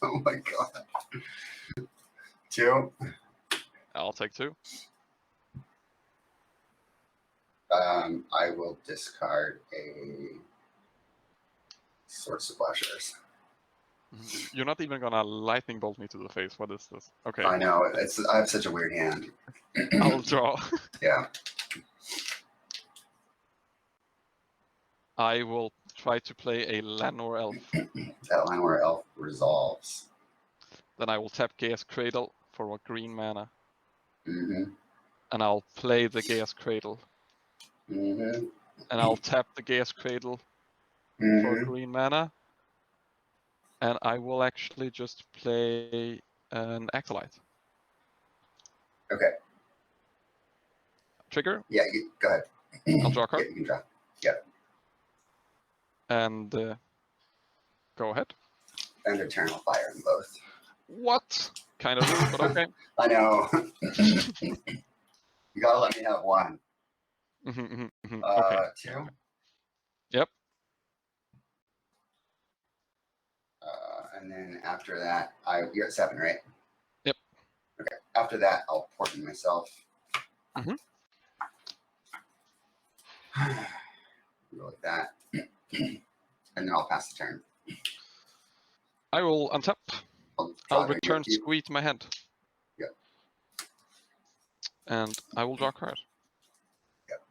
[SPEAKER 2] Oh my god. 2.
[SPEAKER 3] I'll take 2.
[SPEAKER 2] I will discard a Sword Splashers.
[SPEAKER 3] You're not even gonna lightning bolt me to the face. What is this? Okay.
[SPEAKER 2] I know. I have such a weird hand.
[SPEAKER 3] I'll draw.
[SPEAKER 2] Yeah.
[SPEAKER 3] I will try to play a Llanowar Elf.
[SPEAKER 2] That line where Elf resolves.
[SPEAKER 3] Then I will tap Gaia's Cradle for a green mana.
[SPEAKER 2] Mm-hmm.
[SPEAKER 3] And I'll play the Gaia's Cradle.
[SPEAKER 2] Mm-hmm.
[SPEAKER 3] And I'll tap the Gaia's Cradle for green mana. And I will actually just play an Acolyte.
[SPEAKER 2] Okay.
[SPEAKER 3] Trigger.
[SPEAKER 2] Yeah, go ahead.
[SPEAKER 3] I'll draw a card.
[SPEAKER 2] Yeah, you can draw. Yeah.
[SPEAKER 3] And go ahead.
[SPEAKER 2] And Eternal Fire in both.
[SPEAKER 3] What? Kind of rude, but okay.
[SPEAKER 2] I know. You gotta let me have 1.
[SPEAKER 3] Okay.
[SPEAKER 2] 2.
[SPEAKER 3] Yep.
[SPEAKER 2] And then after that, you're at 7, right?
[SPEAKER 3] Yep.
[SPEAKER 2] Okay. After that, I'll portion myself. Go like that. And then I'll pass the turn.
[SPEAKER 3] I will untap. I'll return squee to my hand.
[SPEAKER 2] Yep.
[SPEAKER 3] And I will draw a card.
[SPEAKER 2] Yep.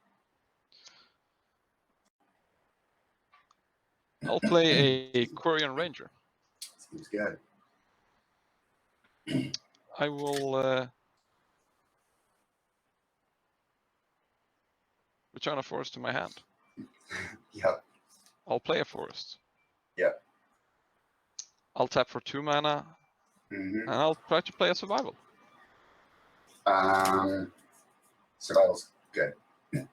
[SPEAKER 3] I'll play a Korean Ranger.
[SPEAKER 2] Seems good.
[SPEAKER 3] I will return a forest to my hand.
[SPEAKER 2] Yep.
[SPEAKER 3] I'll play a forest.
[SPEAKER 2] Yep.
[SPEAKER 3] I'll tap for 2 mana, and I'll try to play a survival.
[SPEAKER 2] Survival's good.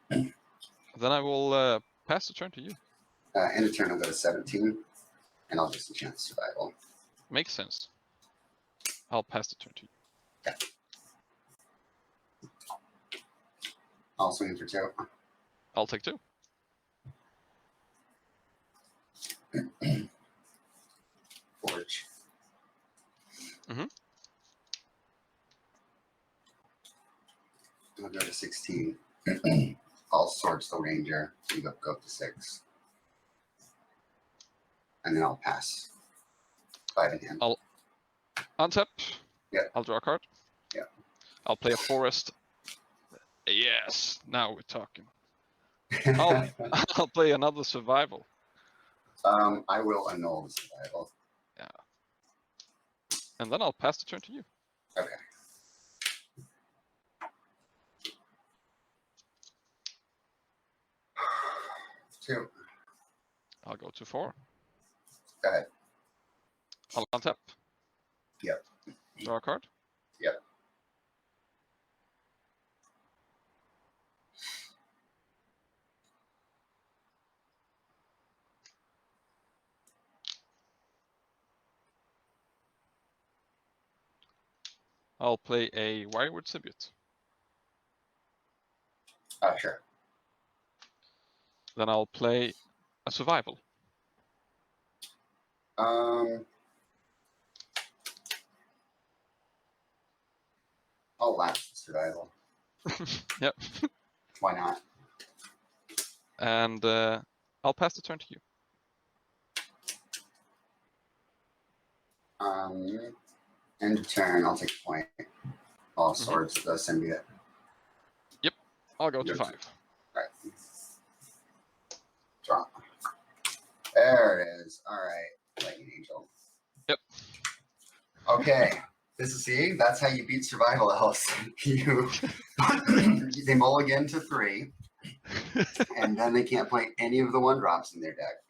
[SPEAKER 3] Then I will pass the turn to you.
[SPEAKER 2] End of turn, I'll go to 17, and I'll just enchant survival.
[SPEAKER 3] Makes sense. I'll pass the turn to you.
[SPEAKER 2] Yeah. I'll swing for 2.
[SPEAKER 3] I'll take 2.
[SPEAKER 2] Forge. I'll go to 16. I'll Swords the Ranger. You go up to 6. And then I'll pass 5 in hand.
[SPEAKER 3] I'll untap.
[SPEAKER 2] Yeah.
[SPEAKER 3] I'll draw a card.
[SPEAKER 2] Yeah.
[SPEAKER 3] I'll play a forest. Yes, now we're talking. I'll play another survival.
[SPEAKER 2] I will annul the survival.
[SPEAKER 3] Yeah. And then I'll pass the turn to you.
[SPEAKER 2] Okay. Two.
[SPEAKER 3] I'll go to 4.
[SPEAKER 2] Go ahead.
[SPEAKER 3] I'll untap.
[SPEAKER 2] Yep.
[SPEAKER 3] Draw a card.
[SPEAKER 2] Yep.
[SPEAKER 3] I'll play a Wireward Symbiote.
[SPEAKER 2] Sure.
[SPEAKER 3] Then I'll play a survival.
[SPEAKER 2] I'll lapse the survival.
[SPEAKER 3] Yep.
[SPEAKER 2] Why not?
[SPEAKER 3] And I'll pass the turn to you.
[SPEAKER 2] End of turn, I'll take a point. All Swords the symbiote.
[SPEAKER 3] Yep. I'll go to 5.
[SPEAKER 2] Right. Draw. There it is. All right. Lightning Angel.
[SPEAKER 3] Yep.
[SPEAKER 2] Okay. That's how you beat survival elves. They mulligan to 3, and then they can't play any of the 1-drops in their deck.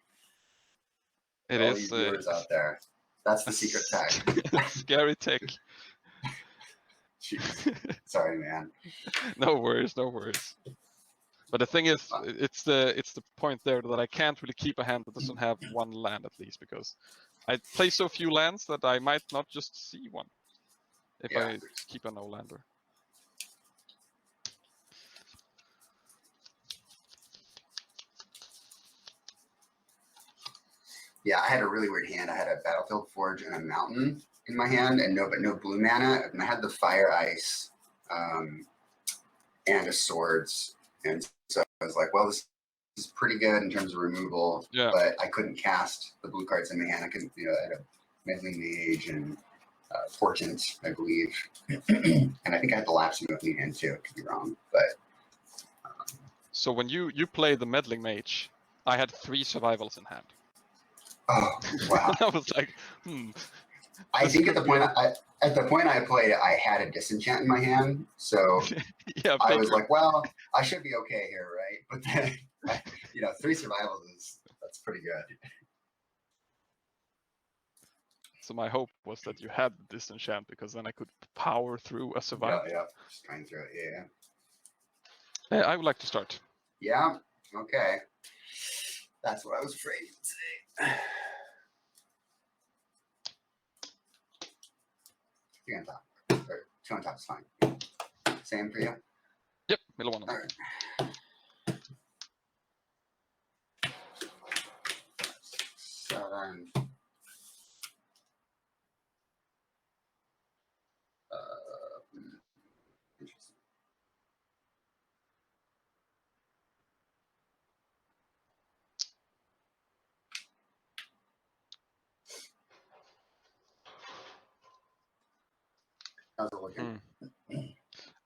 [SPEAKER 3] It
[SPEAKER 2] all
[SPEAKER 3] is
[SPEAKER 2] you viewers out there. That's the secret tech.
[SPEAKER 3] Scary tech.
[SPEAKER 2] Jeez. Sorry, man.
[SPEAKER 3] No worries, no worries. But the thing is, it's the point there that I can't really keep a hand that doesn't have 1 land at least, because I play so few lands that I might not just see one if I keep a no-lander.
[SPEAKER 2] Yeah, I had a really weird hand. I had a Battlefield Forge and a Mountain in my hand, and no blue mana. And I had the Fire Ice and a Swords, and so I was like, well, this is pretty good in terms of removal.
[SPEAKER 3] Yeah.
[SPEAKER 2] But I couldn't cast the blue cards in my hand. I couldn't, I had a Meddling Mage and Portent, I believe, and I think I had the Lapsing with me in too. I could be wrong, but.
[SPEAKER 3] So when you play the Meddling Mage, I had 3 survivals in hand.
[SPEAKER 2] Oh wow!
[SPEAKER 3] I was like,
[SPEAKER 2] I think at the point I played it, I had a Disenchant in my hand, so
[SPEAKER 3] yeah,
[SPEAKER 2] I was like, well, I should be okay here, right? But then, 3 survivals that's pretty good.
[SPEAKER 3] So my hope was that you had the Disenchant, because then I could power through a survival.
[SPEAKER 2] Yeah, just going through it. Yeah.
[SPEAKER 3] I would like to start.
[SPEAKER 2] Yeah. Okay. That's what I was afraid you'd say. 3 on top. Or 2 on top is fine. Same for you?
[SPEAKER 3] Yep, middle one on top.
[SPEAKER 2] All right. 7. Interesting. looking.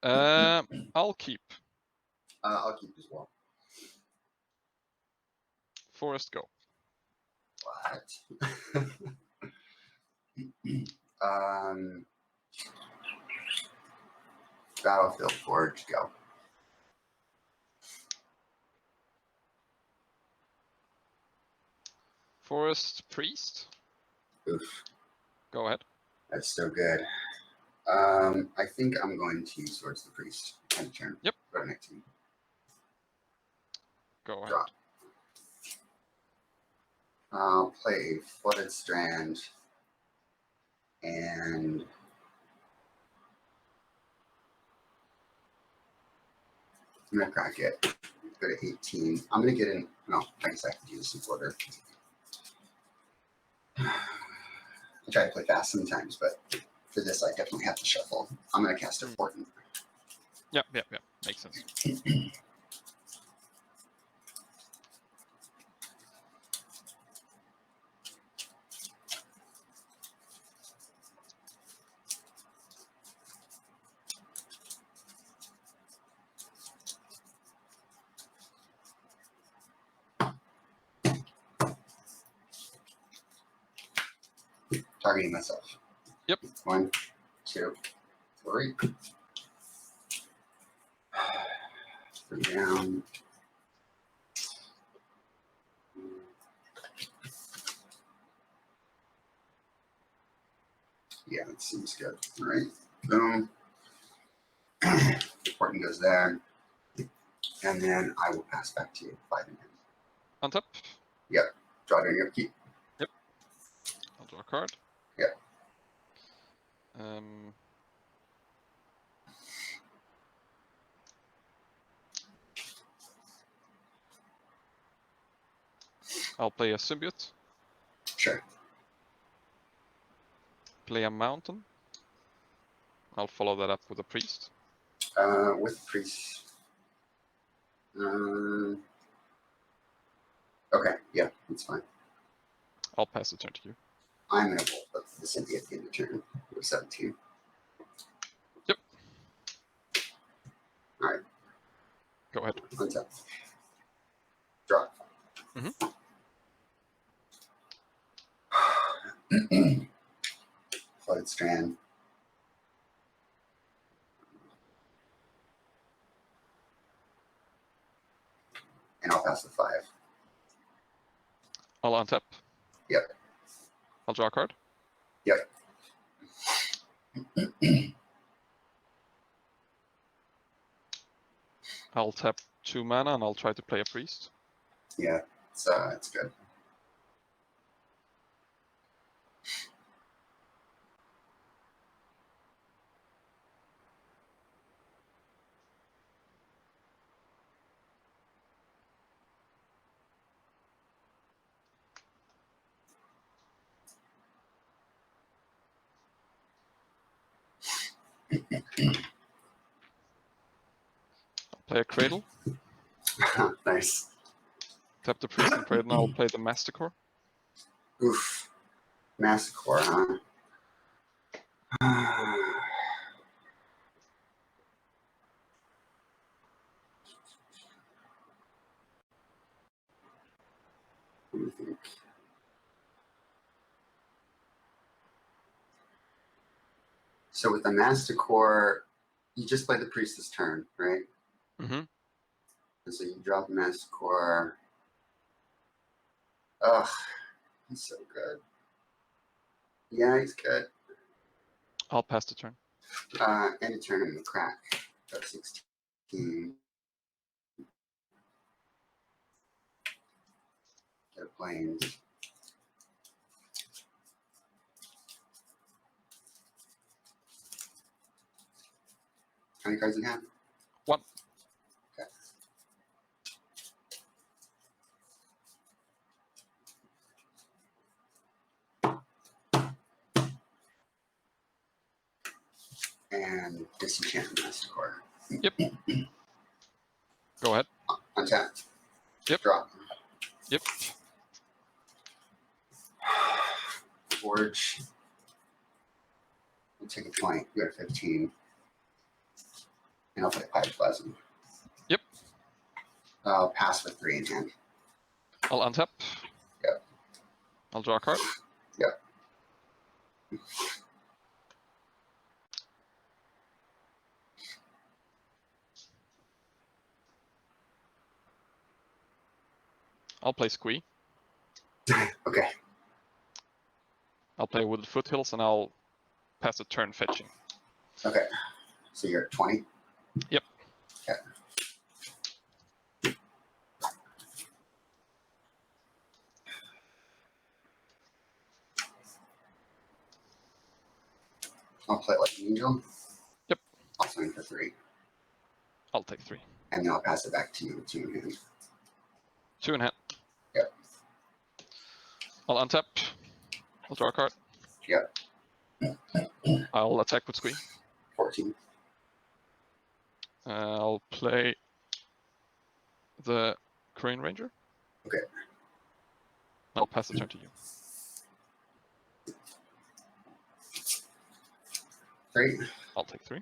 [SPEAKER 3] I'll keep.
[SPEAKER 2] I'll keep as well.
[SPEAKER 3] Forest, go.
[SPEAKER 2] What? Battlefield Forge, go.
[SPEAKER 3] Forest, priest.
[SPEAKER 2] Oof,
[SPEAKER 3] Go ahead.
[SPEAKER 2] that's so good. I think I'm going to use Swords the Priest. End of turn.
[SPEAKER 3] Yep.
[SPEAKER 2] Go to next team.
[SPEAKER 3] Go ahead.
[SPEAKER 2] Draw. I'll play Flooded Strand and I'm gonna crack it. Go to 18. I'm gonna get in. No, I guess I have to use some flutter. I try to play fast sometimes, but for this, I definitely have to shuffle. I'm gonna cast a Fortin.
[SPEAKER 3] Yep. Makes sense.
[SPEAKER 2] Targeting myself.
[SPEAKER 3] Yep.
[SPEAKER 2] 1, 2, 3. 3 down. Yeah, that seems good. All right. Boom. Fortin goes there. And then I will pass back to you. 5 and 10.
[SPEAKER 3] On top.
[SPEAKER 2] Yep. Draw during your keep.
[SPEAKER 3] Yep. I'll draw a card.
[SPEAKER 2] Yep.
[SPEAKER 3] I'll play a symbiote.
[SPEAKER 2] Sure.
[SPEAKER 3] Play a mountain. I'll follow that up with a priest.
[SPEAKER 2] With priest. Okay, yeah, that's fine.
[SPEAKER 3] I'll pass the turn to you.
[SPEAKER 2] I'm gonna roll the symbiote at the end of the turn. We're 17.
[SPEAKER 3] Yep.
[SPEAKER 2] All right.
[SPEAKER 3] Go ahead.
[SPEAKER 2] Untap. Draw. Flooded Strand. And I'll pass the 5.
[SPEAKER 3] I'll untap.
[SPEAKER 2] Yep.
[SPEAKER 3] I'll draw a card.
[SPEAKER 2] Yep.
[SPEAKER 3] I'll tap 2 mana and I'll try to play a priest.
[SPEAKER 2] Yeah, it's good.
[SPEAKER 3] I'll play a cradle.
[SPEAKER 2] Nice.
[SPEAKER 3] Tap the priest and cradle and I'll play the Masticore.
[SPEAKER 2] Oof. Massacre, huh? What do you think? So with the Masticore, you just play the priest this turn, right?
[SPEAKER 3] Mm-hmm.
[SPEAKER 2] And so you drop the Masticore. Ugh, he's so good. Yeah, he's good.
[SPEAKER 3] I'll pass the turn.
[SPEAKER 2] End of turn, I'm gonna crack. Got 16. Get a planes. How many cards in hand?
[SPEAKER 3] 1.
[SPEAKER 2] Okay. And disenchant Masticore.
[SPEAKER 3] Yep. Go ahead.
[SPEAKER 2] Untap.
[SPEAKER 3] Yep.
[SPEAKER 2] Drop.
[SPEAKER 3] Yep.
[SPEAKER 2] Forge. take a point. You got 15. And I'll play Pyroclasm.
[SPEAKER 3] Yep.
[SPEAKER 2] I'll pass with 3 in hand.
[SPEAKER 3] I'll untap.
[SPEAKER 2] Yep.
[SPEAKER 3] I'll draw a card.
[SPEAKER 2] Yep.
[SPEAKER 3] I'll play Squee.
[SPEAKER 2] Okay.
[SPEAKER 3] I'll play Wooded Foothills, and I'll pass the turn fetching.
[SPEAKER 2] Okay. So you're at 20?
[SPEAKER 3] Yep.
[SPEAKER 2] Okay. I'll play Lightning Angel.
[SPEAKER 3] Yep.
[SPEAKER 2] I'll swing for 3.
[SPEAKER 3] I'll take 3.
[SPEAKER 2] And then I'll pass it back to you with 2 in hand.
[SPEAKER 3] 2 in hand.
[SPEAKER 2] Yep.
[SPEAKER 3] I'll untap. I'll draw a card.
[SPEAKER 2] Yep.
[SPEAKER 3] I'll attack with Squee.
[SPEAKER 2] 14.
[SPEAKER 3] I'll play the Crane Ranger.
[SPEAKER 2] Okay.
[SPEAKER 3] I'll pass the turn to you.
[SPEAKER 2] 3.
[SPEAKER 3] I'll take 3.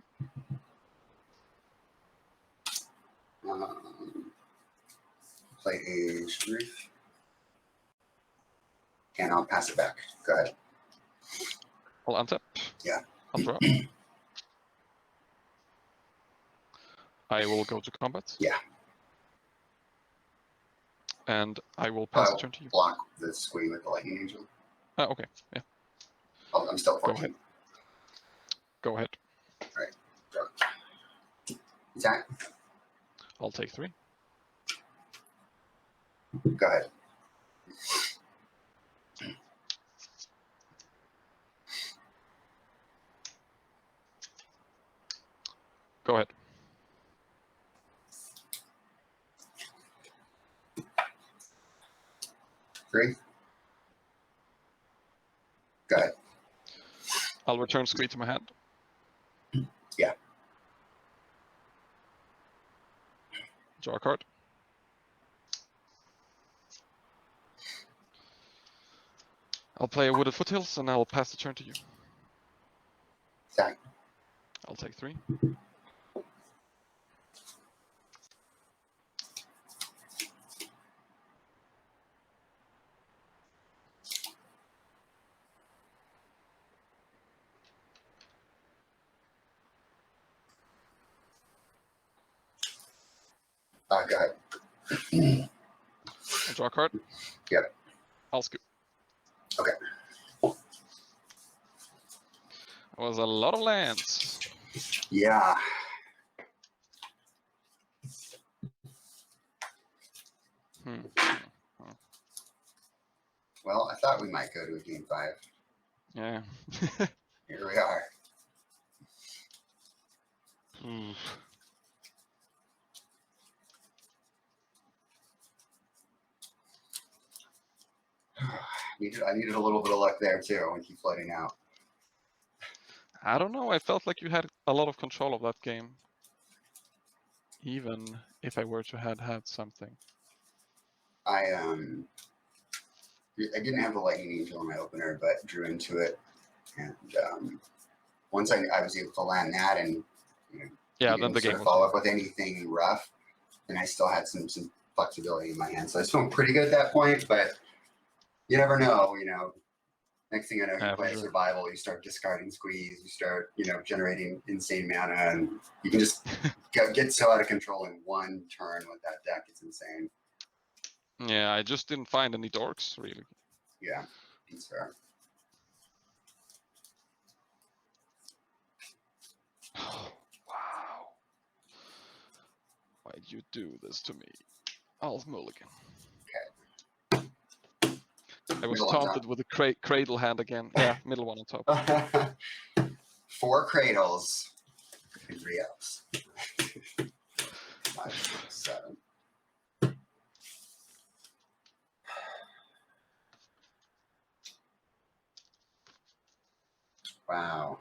[SPEAKER 2] Play a Reef. And I'll pass it back. Go ahead.
[SPEAKER 3] I'll untap.
[SPEAKER 2] Yeah.
[SPEAKER 3] I'll draw. I will go to combat.
[SPEAKER 2] Yeah.
[SPEAKER 3] And I will pass the turn to you.
[SPEAKER 2] Block the Squee with the Lightning Angel.
[SPEAKER 3] Okay, yeah.
[SPEAKER 2] Oh, I'm still 14.
[SPEAKER 3] Go ahead.
[SPEAKER 2] All right. Draw. Attack.
[SPEAKER 3] I'll take 3.
[SPEAKER 2] Go ahead.
[SPEAKER 3] Go ahead.
[SPEAKER 2] Three. Go ahead.
[SPEAKER 3] I'll return Squee to my hand.
[SPEAKER 2] Yeah.
[SPEAKER 3] Draw a card. I'll play a Wooded Foothills, and I'll pass the turn to you.
[SPEAKER 2] Attack.
[SPEAKER 3] I'll take 3.
[SPEAKER 2] Go ahead.
[SPEAKER 3] I'll draw a card.
[SPEAKER 2] Yep.
[SPEAKER 3] I'll scoop.
[SPEAKER 2] Okay.
[SPEAKER 3] That was a lot of lands.
[SPEAKER 2] Yeah. Well, I thought we might go to a game 5.
[SPEAKER 3] Yeah.
[SPEAKER 2] Here we are. I needed a little bit of luck there too. We keep floating out.
[SPEAKER 3] I don't know. I felt like you had a lot of control of that game. Even if I were to had something.
[SPEAKER 2] I didn't have the Lightning Angel in my opener, but drew into it, and once I was able to land that, and
[SPEAKER 3] then the game
[SPEAKER 2] follow up with anything rough, and I still had some flexibility in my hand, so I was feeling pretty good at that point. But you never know, Next thing I know, you play survival, you start discarding Squeeze, you start, generating insane mana, and you can just get so out of control in one turn with that deck. It's insane.
[SPEAKER 3] Yeah, I just didn't find any dorks, really.
[SPEAKER 2] Yeah, that's fair.
[SPEAKER 3] Wow. Why'd you do this to me? I'll mulligan. I was taunted with a cradle hand again. Yeah, middle one on top.
[SPEAKER 2] 4 cradles and 3 Elves. 5, 6, 7. Wow.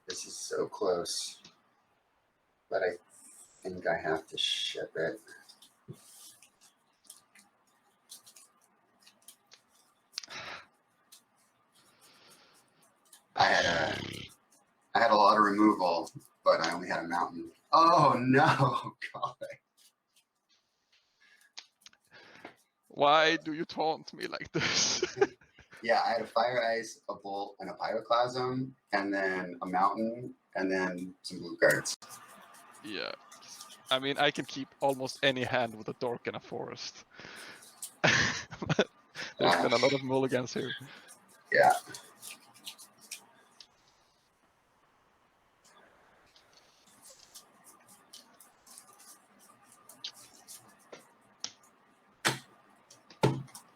[SPEAKER 2] This is so close. But I think I have to ship it. removal, but I only had a mountain. Oh no, God.
[SPEAKER 3] Why do you taunt me like this?
[SPEAKER 2] Yeah, I had a Fire Ice, a Bolt, and a Pyroclasm, and then a mountain, and then some blue cards.
[SPEAKER 3] Yeah. I mean, I can keep almost any hand with a dork and a forest. But there's been a lot of mulligans here.
[SPEAKER 2] Yeah.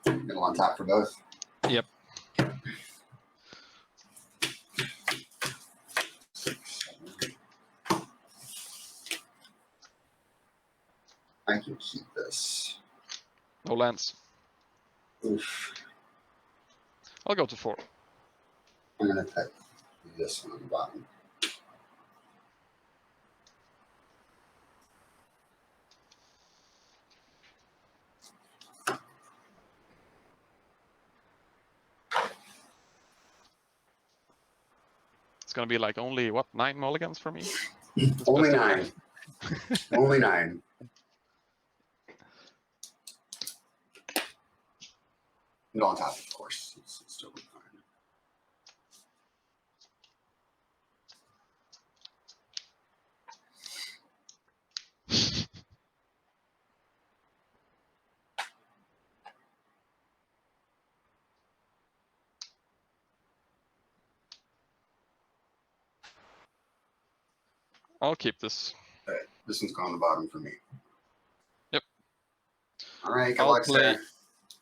[SPEAKER 2] Middle on top for both.
[SPEAKER 3] Yep.
[SPEAKER 2] 6, 7. I can keep this.
[SPEAKER 3] No lands.
[SPEAKER 2] Oof.
[SPEAKER 3] I'll go to 4.
[SPEAKER 2] I'm gonna put this one on the bottom.
[SPEAKER 3] It's gonna be like only, what, 9 mulligans for me?
[SPEAKER 2] Only 9. Only 9. No on top, of course. It's still fine.
[SPEAKER 3] I'll keep this.
[SPEAKER 2] All right, this one's going on the bottom for me.
[SPEAKER 3] Yep.
[SPEAKER 2] All right, good
[SPEAKER 3] I'll
[SPEAKER 2] luck,
[SPEAKER 3] play
[SPEAKER 2] sir.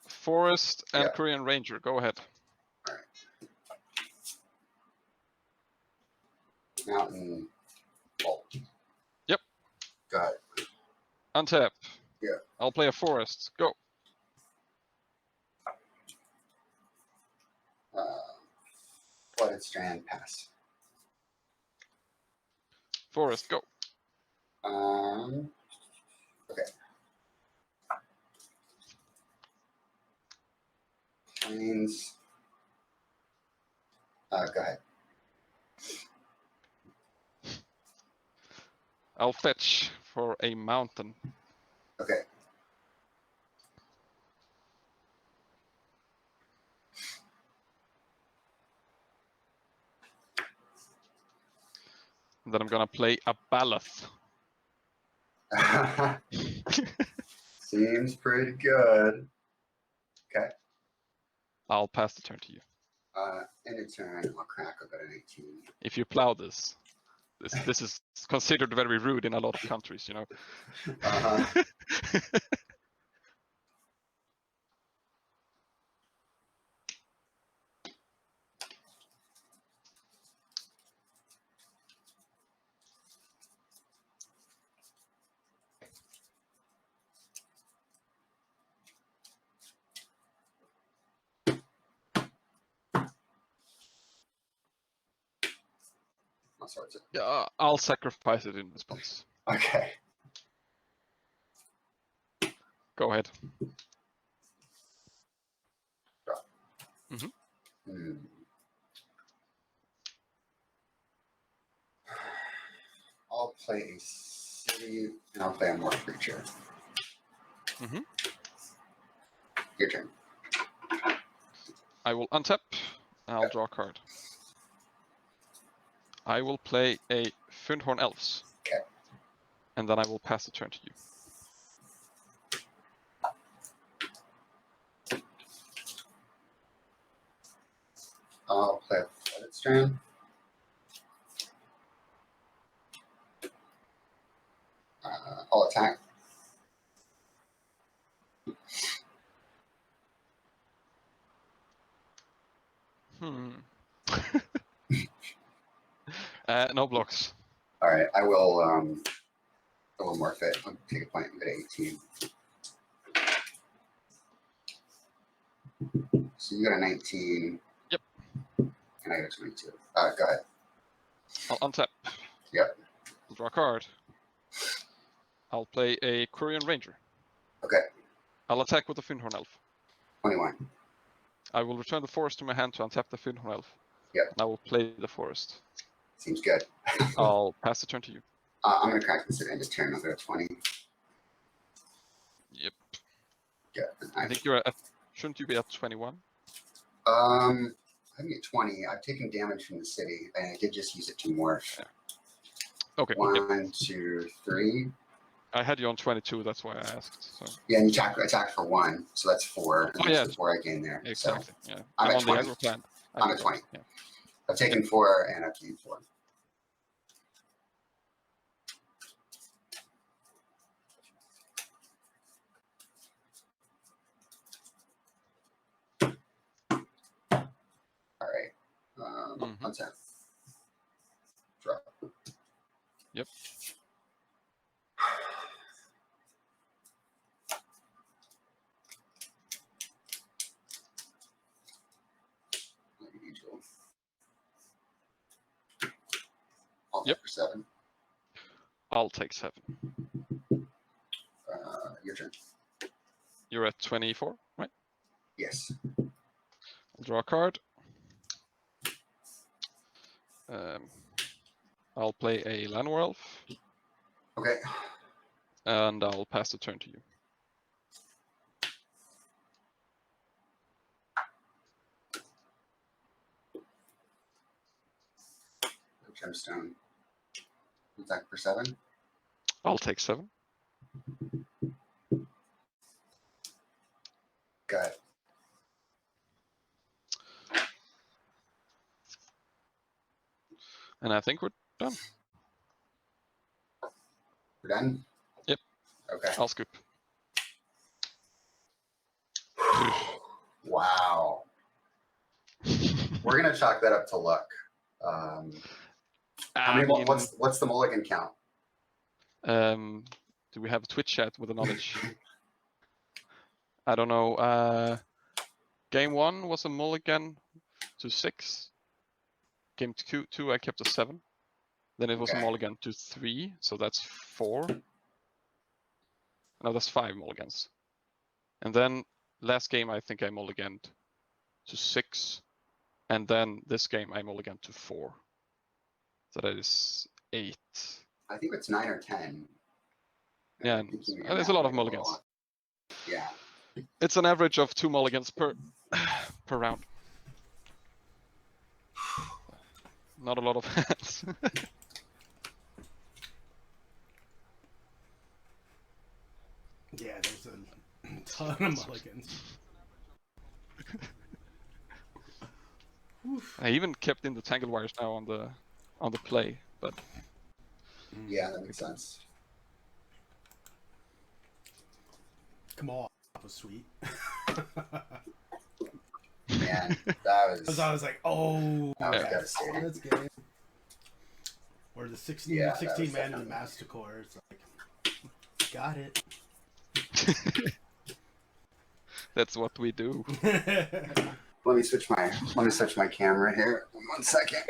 [SPEAKER 3] Forest and
[SPEAKER 2] Yeah.
[SPEAKER 3] Korean Ranger. Go ahead.
[SPEAKER 2] All right. Mountain. Bolt.
[SPEAKER 3] Yep.
[SPEAKER 2] Go ahead.
[SPEAKER 3] Untap.
[SPEAKER 2] Yeah.
[SPEAKER 3] I'll play a Forest. Go.
[SPEAKER 2] Flooded Strand, pass.
[SPEAKER 3] Forest. Go.
[SPEAKER 2] Okay. Plains. Go ahead.
[SPEAKER 3] I'll fetch for a mountain.
[SPEAKER 2] Okay.
[SPEAKER 3] And then I'm gonna play a Baloth.
[SPEAKER 2] Seems pretty good. Okay.
[SPEAKER 3] I'll pass the turn to you.
[SPEAKER 2] In a turn, I'll crack. I've got an 18.
[SPEAKER 3] If you plow this is considered very rude in a lot of countries, you know.
[SPEAKER 2] Uh-huh.
[SPEAKER 3] Yeah, I'll sacrifice it in response.
[SPEAKER 2] Okay.
[SPEAKER 3] Go ahead.
[SPEAKER 2] I'll play a city and I'll play a morph creature. Your turn.
[SPEAKER 3] I will untap. I'll draw a card. I will play a Fyndhorn Elves.
[SPEAKER 2] Okay.
[SPEAKER 3] And then I will pass the turn to you.
[SPEAKER 2] I'll play a Flooded Strand. I'll attack.
[SPEAKER 3] No blocks.
[SPEAKER 2] All right, I will morph it. I'll take a point and get 18. So you got a 19.
[SPEAKER 3] Yep.
[SPEAKER 2] And I got a 22. Go ahead.
[SPEAKER 3] I'll untap.
[SPEAKER 2] Yep.
[SPEAKER 3] I'll draw a card. I'll play a Korean Ranger.
[SPEAKER 2] Okay.
[SPEAKER 3] I'll attack with the Fyndhorn Elf.
[SPEAKER 2] 21.
[SPEAKER 3] I will return the forest to my hand to untap the Fyndhorn Elf.
[SPEAKER 2] Yep.
[SPEAKER 3] And I will play the forest.
[SPEAKER 2] Seems good.
[SPEAKER 3] I'll pass the turn to you.
[SPEAKER 2] I'm going to crack this at end of turn. I'll go to 20.
[SPEAKER 3] Yep.
[SPEAKER 2] Good.
[SPEAKER 3] I think you're at. Shouldn't you be at 21?
[SPEAKER 2] I'm at 20. I've taken damage from the city, and I did just use it to morph.
[SPEAKER 3] Yeah. Okay.
[SPEAKER 2] One,
[SPEAKER 3] Yep.
[SPEAKER 2] 2, 3.
[SPEAKER 3] I had you on 22. That's why I asked. So.
[SPEAKER 2] Yeah, and you attack for 1, so that's 4. And
[SPEAKER 3] yeah.
[SPEAKER 2] the 4 I gained there.
[SPEAKER 3] Exactly.
[SPEAKER 2] So
[SPEAKER 3] yeah.
[SPEAKER 2] I'm at 20.
[SPEAKER 3] The plan.
[SPEAKER 2] I'm at 20.
[SPEAKER 3] Yeah.
[SPEAKER 2] I've taken 4, and I've gained 4. All right. Untap. Drop.
[SPEAKER 3] Yep.
[SPEAKER 2] I'll take for 7.
[SPEAKER 3] I'll take 7.
[SPEAKER 2] Your turn.
[SPEAKER 3] You're at 24, right?
[SPEAKER 2] Yes.
[SPEAKER 3] I'll draw a card. I'll play a Llanowar Elf.
[SPEAKER 2] Okay.
[SPEAKER 3] And I'll pass the turn to you.
[SPEAKER 2] Gemstone. Attack for 7.
[SPEAKER 3] I'll take 7.
[SPEAKER 2] Got it.
[SPEAKER 3] And I think we're done.
[SPEAKER 2] We're done?
[SPEAKER 3] Yep.
[SPEAKER 2] Okay.
[SPEAKER 3] I'll scoop.
[SPEAKER 2] Wow. We're gonna chalk that up to luck. What's the mulligan count?
[SPEAKER 3] Do we have a Twitch chat with the knowledge? I don't know. Game 1 was a mulligan to 6. Game 2 I kept a 7. Then it was a mulligan to 3, so that's 4. No, that's 5 mulligans. And then last game I think I mulliganed to 6. And then this game I mulliganed to 4. So that is 8.
[SPEAKER 2] I think it's 9 or 10.
[SPEAKER 3] Yeah, there's a lot of mulligans.
[SPEAKER 2] Yeah.
[SPEAKER 3] It's an average of 2 mulligans per round. Not a lot of hands.
[SPEAKER 1] Yeah, there's a ton of mulligans.
[SPEAKER 3] I even kept in the tangle wires now on the play, but
[SPEAKER 2] yeah, that makes sense.
[SPEAKER 1] Come on, that was sweet.
[SPEAKER 2] Man, that was.
[SPEAKER 1] I was like, oh,
[SPEAKER 2] that was devastating.
[SPEAKER 1] That's good. Or the 16 man in the Masticore. It's like, got it.
[SPEAKER 3] That's what we do.
[SPEAKER 2] Let me switch my camera here. 1 second.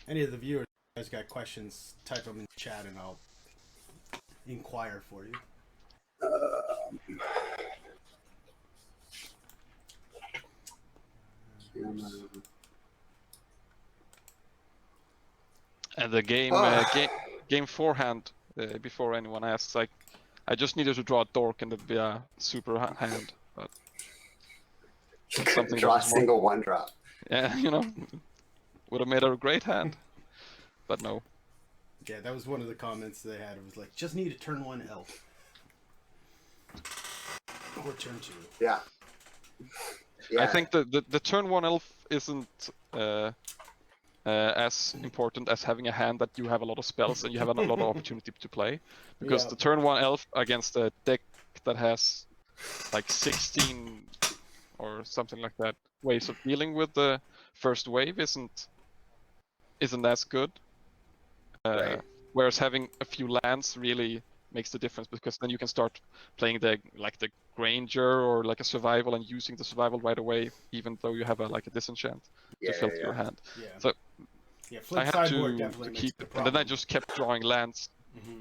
[SPEAKER 1] Any of the viewers guys got questions, type them in the chat and I'll inquire for you.
[SPEAKER 3] And the game game 4 hand, before anyone asks, like, I just needed to draw a dork and it'd be a super hand, but something
[SPEAKER 2] draw a single 1-drop.
[SPEAKER 3] Yeah, you know, would have made a great hand, but no.
[SPEAKER 1] Yeah, that was one of the comments they had. It was like, just need a turn 1 elf. Or turn 2.
[SPEAKER 2] Yeah.
[SPEAKER 3] I think the turn 1 elf isn't as important as having a hand that you have a lot of spells and you have a lot of opportunity to play. Because the turn 1 elf against a deck that has like 16 or something like that ways of dealing with the first wave isn't as good.
[SPEAKER 2] Right.
[SPEAKER 3] Whereas having a few lands really makes the difference, because then you can start playing the Granger or like a survival and using the survival right away, even though you have a disenchant to filter your hand.
[SPEAKER 1] Yeah.
[SPEAKER 3] So
[SPEAKER 1] Flint
[SPEAKER 3] I had to keep it, and then I just kept drawing lands.
[SPEAKER 2] Mm-hmm.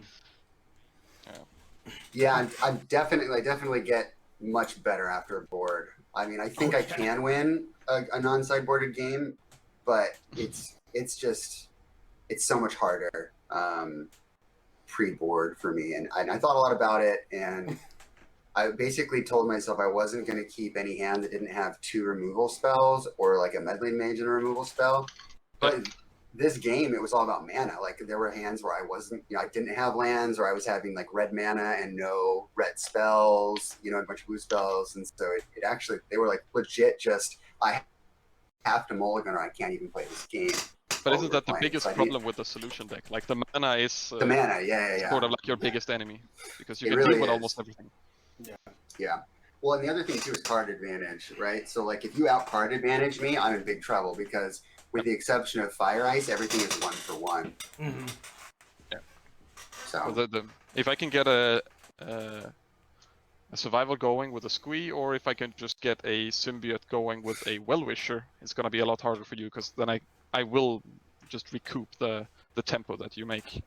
[SPEAKER 2] Yeah, I definitely get much better after a board. I mean, I think I can win a non-sideboarded game, but it's so much harder pre-board for me. And I thought a lot about it, and I basically told myself I wasn't going to keep any hand that didn't have 2 removal spells or like a meddling mage and a removal spell. But this game, it was all about mana. Like there were hands where I wasn't, I didn't have lands, or I was having like red mana and no red spells, a bunch of blue spells. And so it actually, they were like legit just, I have to mulligan or I can't even play this game.
[SPEAKER 3] But isn't that the biggest problem with the solution deck? Like the mana is
[SPEAKER 2] the mana, yeah.
[SPEAKER 3] sort of like your biggest enemy, because you can
[SPEAKER 2] really
[SPEAKER 3] deal with
[SPEAKER 2] is.
[SPEAKER 3] almost everything.
[SPEAKER 2] Yeah. Well, and the other thing too is card advantage, right? So like if you out card advantage me, I'm in big trouble, because with the exception of Fire Ice, everything is 1-for-1.
[SPEAKER 1] Mm-hmm.
[SPEAKER 3] Yeah.
[SPEAKER 2] So
[SPEAKER 3] well, if I can get a survival going with a squee, or if I can just get a symbiote going with a well-wisher, it's gonna be a lot harder for you, because then I will just recoup the tempo that you make.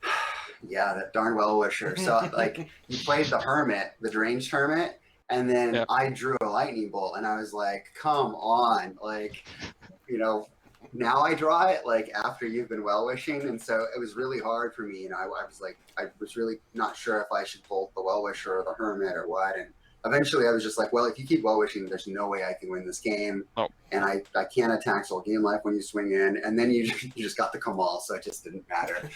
[SPEAKER 2] Yeah, that darn well-wisher. So like you played the Hermit, the Deranged Hermit, and then I drew a Lightning Bolt, and I was like, come on, like, now I draw it like after you've been well-wishing, and so it was really hard for me. I was like, I was really not sure if I should bolt the well-wisher or the Hermit or what. And eventually, I was just like, well, if you keep well-wishing, there's no way I can win this game.
[SPEAKER 3] Oh.
[SPEAKER 2] And I can't attack soul game life when you swing in, and then you just got the Kamal, so it just didn't matter.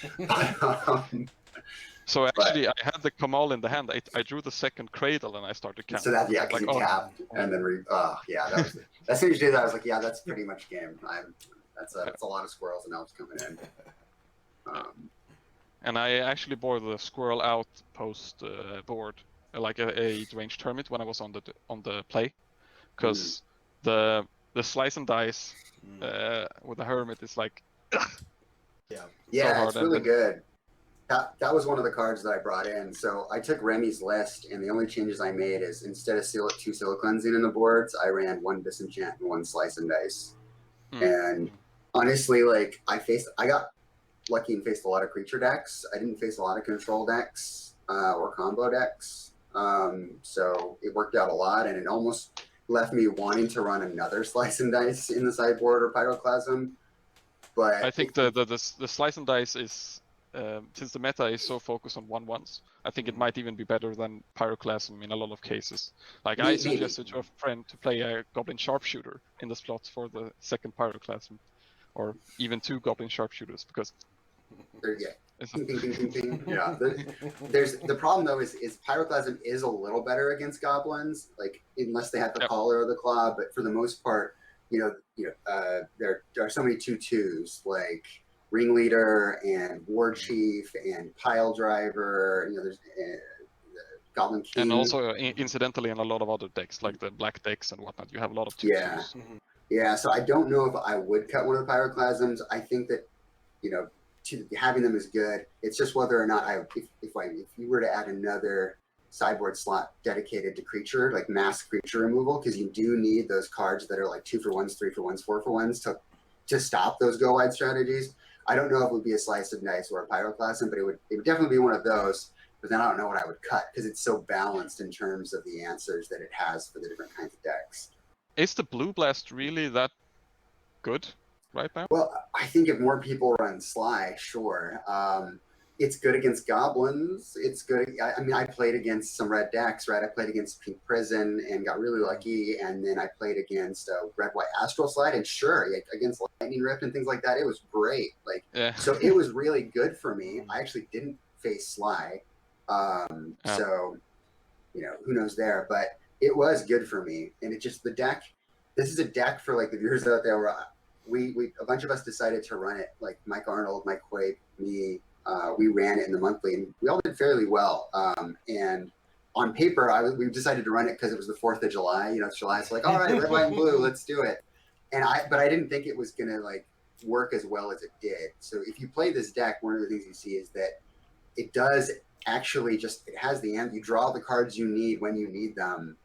[SPEAKER 3] So actually, I had the Kamal in the hand. I drew the second Cradle, and I started counting.
[SPEAKER 2] So that because you tapped, and then that was as soon as you did that, I was like, yeah, that's pretty much game. That's a lot of squirrels and elves coming in.
[SPEAKER 3] And I actually bore the squirrel out post board, like a deranged hermit when I was on the play, because the slice and dice with the hermit is like
[SPEAKER 2] it's really good. That was one of the cards that I brought in. So I took Remy's list, and the only changes I made is instead of 2 Seal Cleansing in the boards, I ran 1 Disenchant and 1 Slice and Dice. And honestly, like I got lucky and faced a lot of creature decks. I didn't face a lot of control decks or combo decks. So it worked out a lot, and it almost left me wanting to run another Slice and Dice in the sideboard or Pyroclasm. But
[SPEAKER 3] I think the Slice and Dice is, since the meta is so focused on 1/1s, I think it might even be better than Pyroclasm in a lot of cases. Like I suggested to a friend to play a Goblin Sharpshooter in the slot for the second Pyroclasm, or even 2 Goblin Sharpshooters, because
[SPEAKER 2] there's the problem though is Pyroclasm is a little better against goblins, like unless they have the collar or the claw, but for the most part, there are so many 2/2s like Ringleader and War Chief and Pile Driver. There's Goblin King.
[SPEAKER 3] And also, incidentally, in a lot of other decks, like the black decks and whatnot, you have a lot of 2/2s.
[SPEAKER 2] Yeah. So I don't know if I would cut one of the Pyroclasms. I think that, having them is good. It's just whether or not if you were to add another sideboard slot dedicated to creature, like mass creature removal, because you do need those cards that are like 2-for-1s, 3-for-1s, 4-for-1s to stop those go wide strategies. I don't know if it would be a Slice of Dice or a Pyroclasm, but it would definitely be one of those. But then I don't know what I would cut, because it's so balanced in terms of the answers that it has for the different kinds of decks.
[SPEAKER 3] Is the Blue Blast really that good right now?
[SPEAKER 2] Well, I think if more people run Sly, sure. It's good against goblins. It's good. I mean, I played against some red decks, right? I played against Pink Prison and got really lucky. And then I played against Red-White Astral Slide. And sure, against Lightning Rift and things like that, it was great. So it was really good for me. I actually didn't face Sly. So, who knows there. But it was good for me. And it just, the deck, this is a deck for like the viewers out there where we a bunch of us decided to run it, like Mike Arnold, Mike Quape, me. We ran it in the monthly, and we all did fairly well. And on paper, we decided to run it because it was the 4th of July. It's July. It's like, all right, red, white, and blue, let's do it. But I didn't think it was gonna like work as well as it did. So if you play this deck, one of the things you see is that it does actually it has the end. You draw the cards you need when you need them.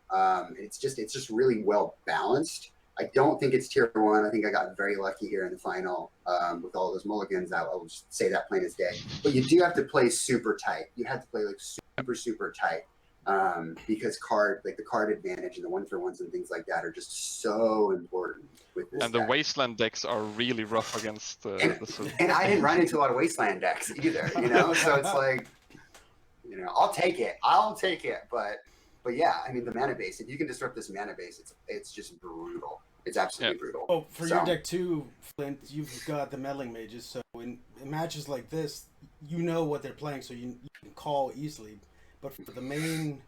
[SPEAKER 2] It's just really well balanced. I don't think it's tier 1. I think I got very lucky here in the final with all those mulligans. I will just say that plain as day. But you do have to play super tight. You have to play like super, super tight. because the card advantage and the 1-for-1s and things like that are just so important with this
[SPEAKER 3] And the
[SPEAKER 2] deck.
[SPEAKER 3] Wasteland decks are really rough against
[SPEAKER 2] and I didn't run into a lot of Wasteland decks either, so it's like, I'll take it, but yeah, I mean, the mana base, if you can disrupt this mana base, it's just brutal. It's absolutely brutal.
[SPEAKER 1] Oh, for your deck too, Flint, you've got the meddling mages, so in matches like this, what they're playing, so you can call easily. But for the main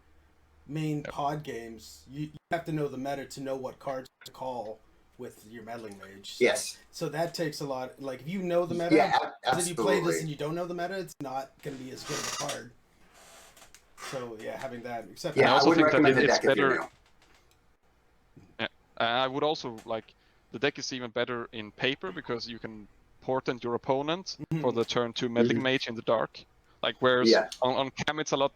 [SPEAKER 1] pod games, you have to know the meta to know what cards to call with your meddling mage. So,
[SPEAKER 2] yes.
[SPEAKER 1] So that takes a lot. Like, if you know the meta,
[SPEAKER 2] absolutely.
[SPEAKER 1] if you play this and you don't know the meta, it's not going to be as good of a card. So yeah, having that. Except
[SPEAKER 3] I also think that
[SPEAKER 2] it's
[SPEAKER 3] better. I would also the deck is even better in paper because you can portent your opponent for the turn 2 meddling mage in the dark. Whereas on Cam it's a lot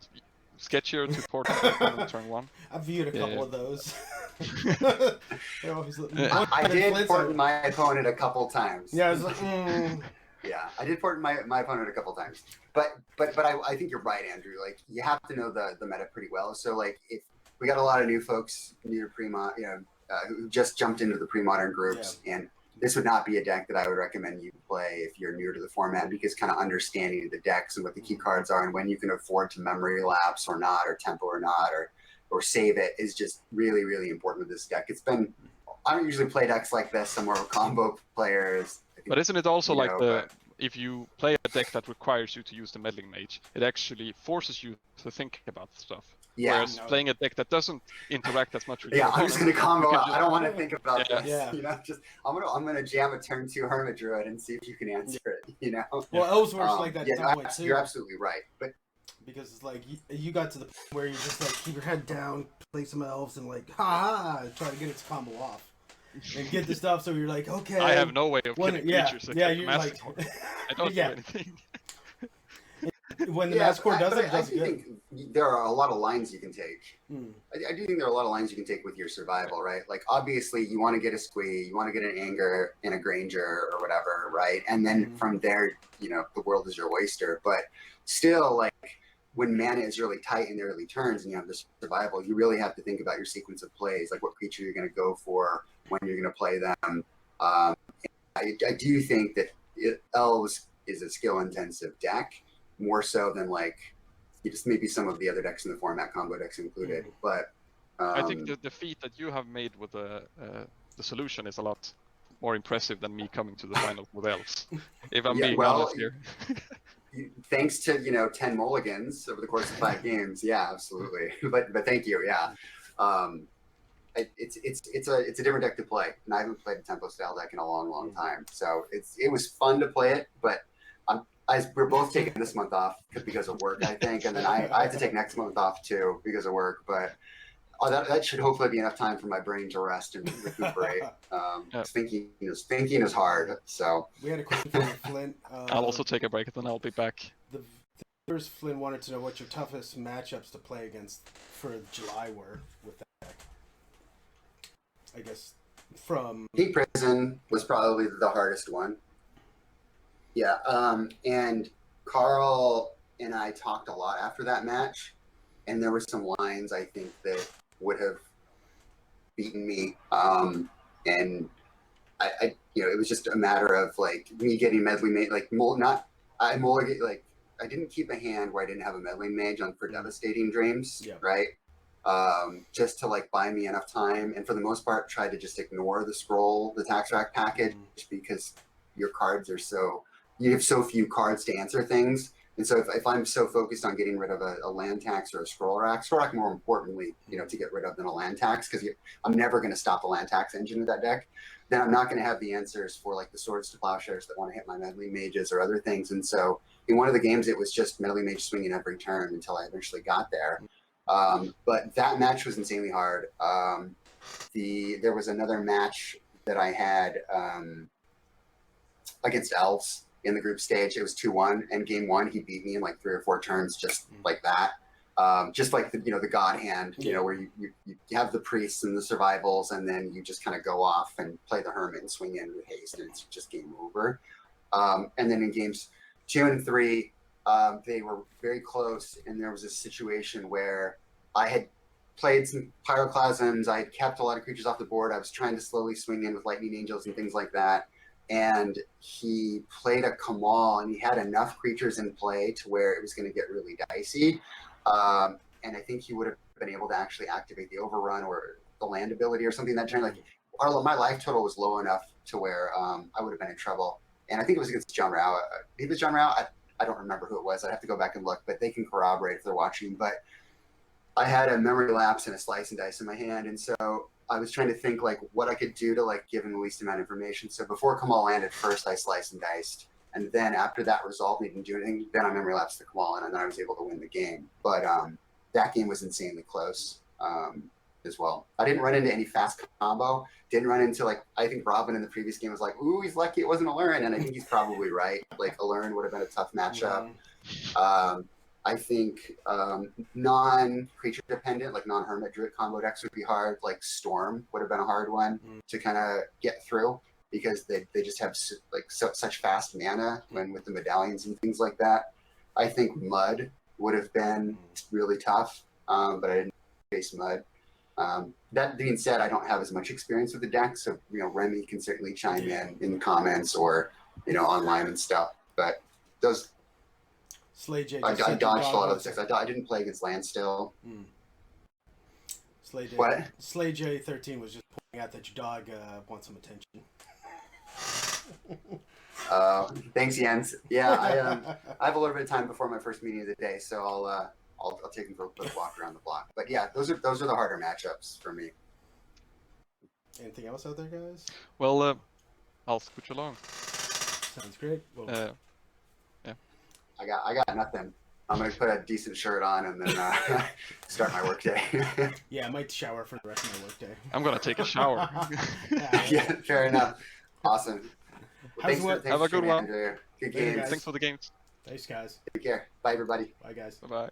[SPEAKER 3] sketchier to portent your opponent turn 1.
[SPEAKER 1] I've viewed a couple of those.
[SPEAKER 2] I did portent my opponent a couple times.
[SPEAKER 1] Yeah, I was like,
[SPEAKER 2] Yeah, I did portent my opponent a couple times. But I think you're right, Andrew. You have to know the meta pretty well. So if we got a lot of new folks near who just jumped into the Premodern groups, and this would not be a deck that I would recommend you play if you're new to the format, because kind of understanding the decks and what the key cards are and when you can afford to memory lapse or not, or tempo or not, or save it is just really, really important with this deck. I don't usually play decks like this. I'm more of a combo player.
[SPEAKER 3] But isn't it also if you play a deck that requires you to use the meddling mage, it actually forces you to think about stuff.
[SPEAKER 2] Yeah,
[SPEAKER 3] whereas playing a deck that doesn't interact as much with
[SPEAKER 2] I'm just gonna combo out. I don't want to think about this.
[SPEAKER 1] Yeah.
[SPEAKER 2] I'm gonna jam a turn 2 Hermit Druid and see if you can answer it.
[SPEAKER 1] Well, Elves works like that. Too.
[SPEAKER 2] You're absolutely right. But
[SPEAKER 1] because it's you got to the point where you just keep your head down, play some Elves, and try to get its combo off. And get the stuff, so you're okay.
[SPEAKER 3] I have no way of killing creatures.
[SPEAKER 1] You're
[SPEAKER 3] I don't do anything.
[SPEAKER 1] When the Mass Core does it,
[SPEAKER 2] I do think there are a lot of lines you can take. I do think there are a lot of lines you can take with your survival, right? Obviously, you want to get a Squee, you want to get an Anger and a Granger or whatever, right? And then from there, the world is your oyster. But still, when mana is really tight in the early turns and you have the survival, you really have to think about your sequence of plays, what creature you're going to go for, when you're going to play them. I do think that Elves is a skill-intensive deck, more so than just maybe some of the other decks in the format, combo decks included. But
[SPEAKER 3] I think the feat that you have made with the solution is a lot more impressive than me coming to the final with Elves. If I'm being honest here.
[SPEAKER 2] Thanks to 10 mulligans over the course of 5 games, yeah, absolutely. But thank you, yeah. It's a different deck to play, and I haven't played a tempo style deck in a long time. So it was fun to play it, but we're both taking this month off because of work, I think, and then I have to take next month off too because of work. But that should hopefully be enough time for my brain to rest and recuperate. Thinking is hard. So
[SPEAKER 1] we had a question from Flint.
[SPEAKER 3] I'll also take a break, and then I'll be back.
[SPEAKER 1] The viewers, Flint wanted to know what your toughest matchups to play against for July were with that deck. I guess from
[SPEAKER 2] Peak Prison was probably the hardest one. Yeah, and Carl and I talked a lot after that match, and there were some lines I think that would have beaten me. And I it was just a matter of me getting meddling mage, I didn't keep a hand where I didn't have a meddling mage on for Devastating Dreams, right? Just to buy me enough time, and for the most part tried to just ignore the tax rack package because your cards are you have so few cards to answer things. And so if I'm so focused on getting rid of a land tax or a scroll rack more importantly, to get rid of than a land tax, because I'm never going to stop the land tax engine with that deck, then I'm not going to have the answers for the Swords to Plowshares that want to hit my meddling mages or other things. And so in one of the games, it was just meddling mage swinging every turn until I eventually got there. But that match was insanely hard. There was another match that I had against Elves in the group stage. It was 2-1, and game 1 he beat me in 3 or 4 turns, just like that. Just like the God hand, where you have the priests and the survivals, and then you just kind of go off and play the hermit and swing in with haste, and it's just game over. And then in games 2 and 3, they were very close, and there was a situation where I had played some Pyroclasms. I had kept a lot of creatures off the board. I was trying to slowly swing in with Lightning Angels and things like that. And he played a Kamal, and he had enough creatures in play to where it was going to get really dicey. And I think he would have been able to actually activate the Overrun or the land ability or something that my life total was low enough to where I would have been in trouble. And I think it was against John Rao. It was John Rao. I don't remember who it was. I'd have to go back and look, but they can corroborate if they're watching. But I had a memory lapse and a slice and dice in my hand, and so I was trying to think like what I could do to like give him the least amount of information. So before Kamal landed, first I sliced and diced, and then after that resolved and he didn't do anything, then I memory lapsed the Kamal, and then I was able to win the game. But that game was insanely close as well. I didn't run into any fast combo. Didn't run into I think Robin in the previous game was like, ooh, he's lucky it wasn't Allurin, and I think he's probably right. Like Allurin would have been a tough matchup. I think non-creature dependent, like non-hermit druid combo decks would be hard. Like Storm would have been a hard one to kind of get through because they just have such fast mana when with the medallions and things like that. I think Mud would have been really tough, but I didn't face Mud. That being said, I don't have as much experience with the deck, so Remy can certainly chime in the comments or online and stuff. But those. I dodged a lot of the decks. I didn't play against land still.
[SPEAKER 1] Slay J13 was just pointing out that your dog wants some attention.
[SPEAKER 2] Thanks, Jens. Yeah, I have a little bit of time before my first meeting of the day, so I'll take him for a quick walk around the block. But yeah, those are the harder matchups for me.
[SPEAKER 1] Anything else out there, guys?
[SPEAKER 3] Well, I'll scooch along.
[SPEAKER 1] Sounds great. Well,
[SPEAKER 3] yeah.
[SPEAKER 2] I got nothing. I'm gonna put a decent shirt on and then start my workday.
[SPEAKER 1] Yeah, I might shower for the rest of my workday.
[SPEAKER 3] I'm gonna take a shower.
[SPEAKER 2] Yeah, fair enough. Awesome. Well,
[SPEAKER 3] have a good one.
[SPEAKER 2] Good games.
[SPEAKER 3] Thanks for the games.
[SPEAKER 1] Thanks, guys.
[SPEAKER 2] Take care. Bye, everybody.
[SPEAKER 1] Bye, guys.
[SPEAKER 3] Bye-bye.